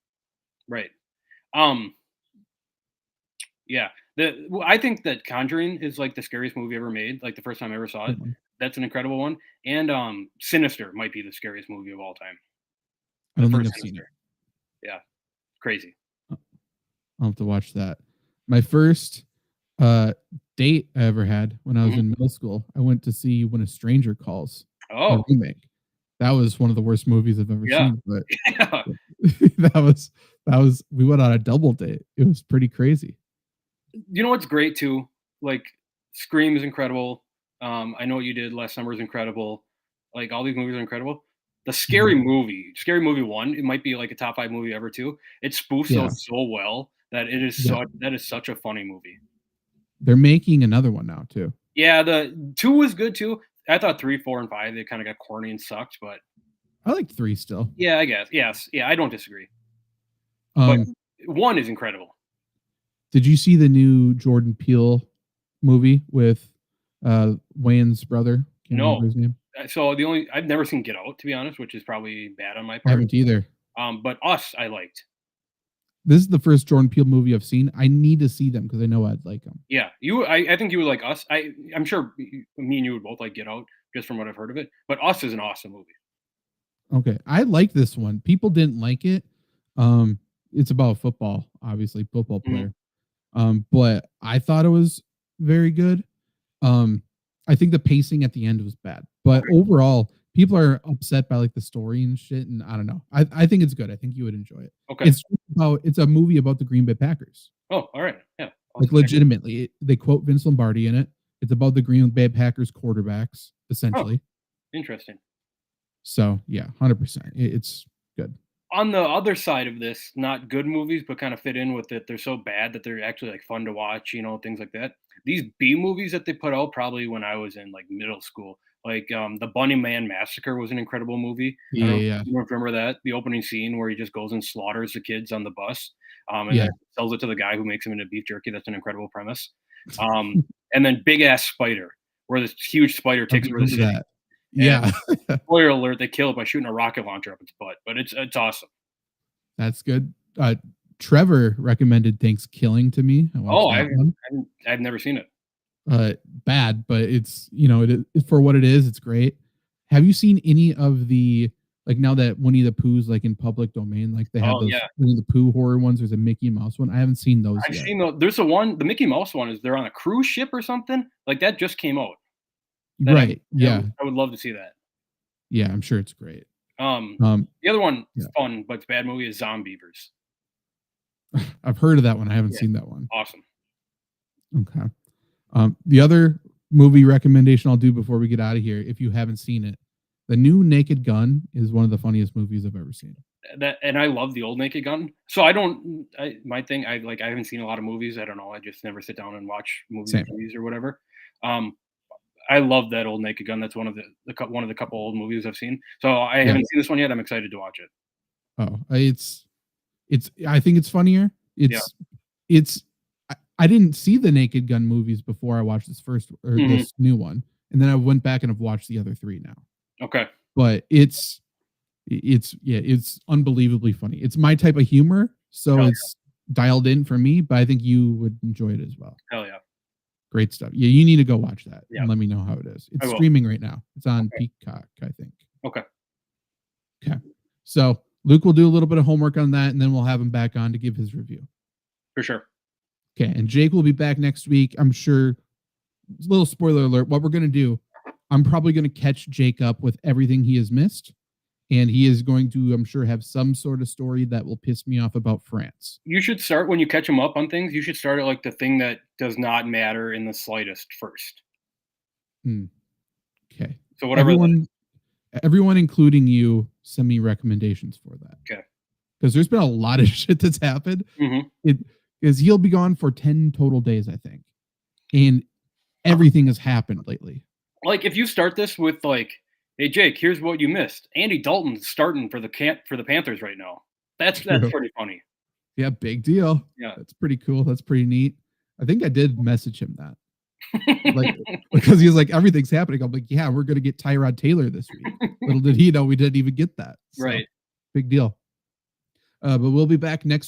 S2: Yeah. I think that Conjuring is like the scariest movie ever made. Like the first time I ever saw it. That's an incredible one. And Sinister might be the scariest movie of all time.
S1: I don't think I've seen it.
S2: Yeah. Crazy.
S1: I'll have to watch that. My first date I ever had when I was in middle school, I went to see When a Stranger Calls.
S2: Oh,
S1: a remake. That was one of the worst movies I've ever seen. But that was we went on a double date. It was pretty crazy.
S2: You know what's great too? Like Scream is incredible. I Know What You Did Last Summer is incredible. Like all these movies are incredible. The Scary Movie 1, it might be like a top 5 movie ever too. It spoofs so well that it is that is such a funny movie.
S1: They're making another one now too.
S2: Yeah, the 2 was good too. I thought 3, 4, and 5 they kind of got corny and sucked, but
S1: I like 3 still.
S2: Yeah, I guess. Yes, yeah, I don't disagree. But 1 is incredible.
S1: Did you see the new Jordan Peele movie with Wayne's brother?
S2: Can't remember his name. So I've never seen Get Out, to be honest, which is probably bad on my part.
S1: I haven't either.
S2: But Us, I liked.
S1: This is the first Jordan Peele movie I've seen. I need to see them because I know I'd like them.
S2: Yeah, I think you would like Us. I'm sure me and you would both like Get Out, just from what I've heard of it. But Us is an awesome movie.
S1: Okay, I like this one. People didn't like it. It's about football, obviously, football
S2: Mhm.
S1: player. But I thought it was very good. Um, I think the pacing at the end was bad, but
S2: Okay.
S1: overall, people are upset by like the story and shit. And I don't know. I think it's good. I think you would enjoy it.
S2: Okay.
S1: It's a movie about the Green Bay Packers.
S2: Oh, all right. Yeah.
S1: Like legitimately, they quote Vince Lombardi in it. It's about the Green Bay Packers quarterbacks,
S2: Oh,
S1: essentially.
S2: interesting.
S1: So yeah, 100%. It's good.
S2: On the other side of this, not good movies, but kind of fit in with it. They're so bad that they're actually like fun to watch, things like that. These B movies that they put out probably when I was in like middle school, like the Bunny Man Massacre was an incredible movie. I
S1: Yeah,
S2: don't know
S1: yeah,
S2: if you remember that, the opening scene where he just goes and slaughters the kids on the bus, and then
S1: yeah.
S2: sells it to the guy who makes him into beef jerky. That's an incredible premise. Um, and then Big Ass Spider, where this huge spider
S1: I
S2: takes over the
S1: remember
S2: city.
S1: that.
S2: And
S1: Yeah,
S2: spoiler alert, they kill it by shooting a rocket launcher up its butt. But it's awesome.
S1: that's good. Trevor recommended Thanksgiving to me. I watched
S2: Oh,
S1: that one.
S2: I've never seen it.
S1: Bad, but it's for what it is. It's great. Have you seen any of the like now that Winnie the Pooh's like in public domain? Like they have
S2: Oh,
S1: those
S2: yeah.
S1: Winnie the Pooh horror ones. There's a Mickey Mouse one. I haven't seen those
S2: I've
S1: yet.
S2: seen there's the Mickey Mouse one is they're on a cruise ship or something? Like, that just came out. That
S1: Right? Yeah,
S2: I would love to see that.
S1: yeah. I'm sure it's great.
S2: Um,
S1: Um,
S2: the other one,
S1: yeah,
S2: fun, but it's a bad movie, is Zombievers.
S1: I've heard of that one. I haven't
S2: Yeah,
S1: seen that one.
S2: awesome.
S1: Okay. The other movie recommendation I'll do before we get out of here, if you haven't seen it, the new Naked Gun is one of the funniest movies I've ever seen.
S2: And I love the old Naked Gun. So my thing, I haven't seen a lot of movies. I don't know. I just never sit down and watch movies
S1: Same.
S2: or TVs or whatever. Um, I love that old Naked Gun. That's one of one of the couple old movies I've seen. So I
S1: Yeah.
S2: haven't seen this one yet. I'm excited to watch it.
S1: Oh, it's. I think it's funnier.
S2: Yeah.
S1: It's. I didn't see the Naked Gun movies before I watched this first or
S2: Mhm.
S1: this new one, and then I went back and have watched the other three now.
S2: Okay.
S1: But it's unbelievably funny. It's my type of humor, so
S2: Hell
S1: it's dialed in for me. But I think you would enjoy it as well.
S2: Hell yeah.
S1: Great stuff. Yeah, you need to go watch that
S2: Yeah.
S1: and let me know how it is.
S2: I
S1: It's
S2: will.
S1: streaming right now. It's on
S2: Okay.
S1: Peacock, I think.
S2: Okay.
S1: Okay. So Luke will do a little bit of homework on that, and then we'll have him back on to give his review.
S2: For sure.
S1: Okay. And Jake will be back next week. I'm sure. Little spoiler alert. What we're going to do, I'm probably going to catch Jake up with everything he has missed. And he is going to, I'm sure, have some sort of story that will piss me off about France.
S2: You should start when you catch them up on things. You should start at like the thing that does not matter in the slightest first.
S1: Okay.
S2: So whatever.
S1: Everyone, including you, send me recommendations for that.
S2: Okay.
S1: Because there's been a lot of shit that's happened.
S2: Mm-hmm.
S1: Because he'll be gone for 10 total days, I think. And everything has happened lately.
S2: Like, if you start this with like, "Hey Jake, here's what you missed. Andy Dalton's starting for the Panthers right now." That's pretty funny.
S1: Yeah, big deal.
S2: Yeah.
S1: That's pretty cool. That's pretty neat. I think I did message him that. Like, because he was like, everything's happening. I'm like, yeah, we're gonna get Tyrod Taylor this week. Little did he know we didn't even get that. So,
S2: Right.
S1: big deal. But we'll be back next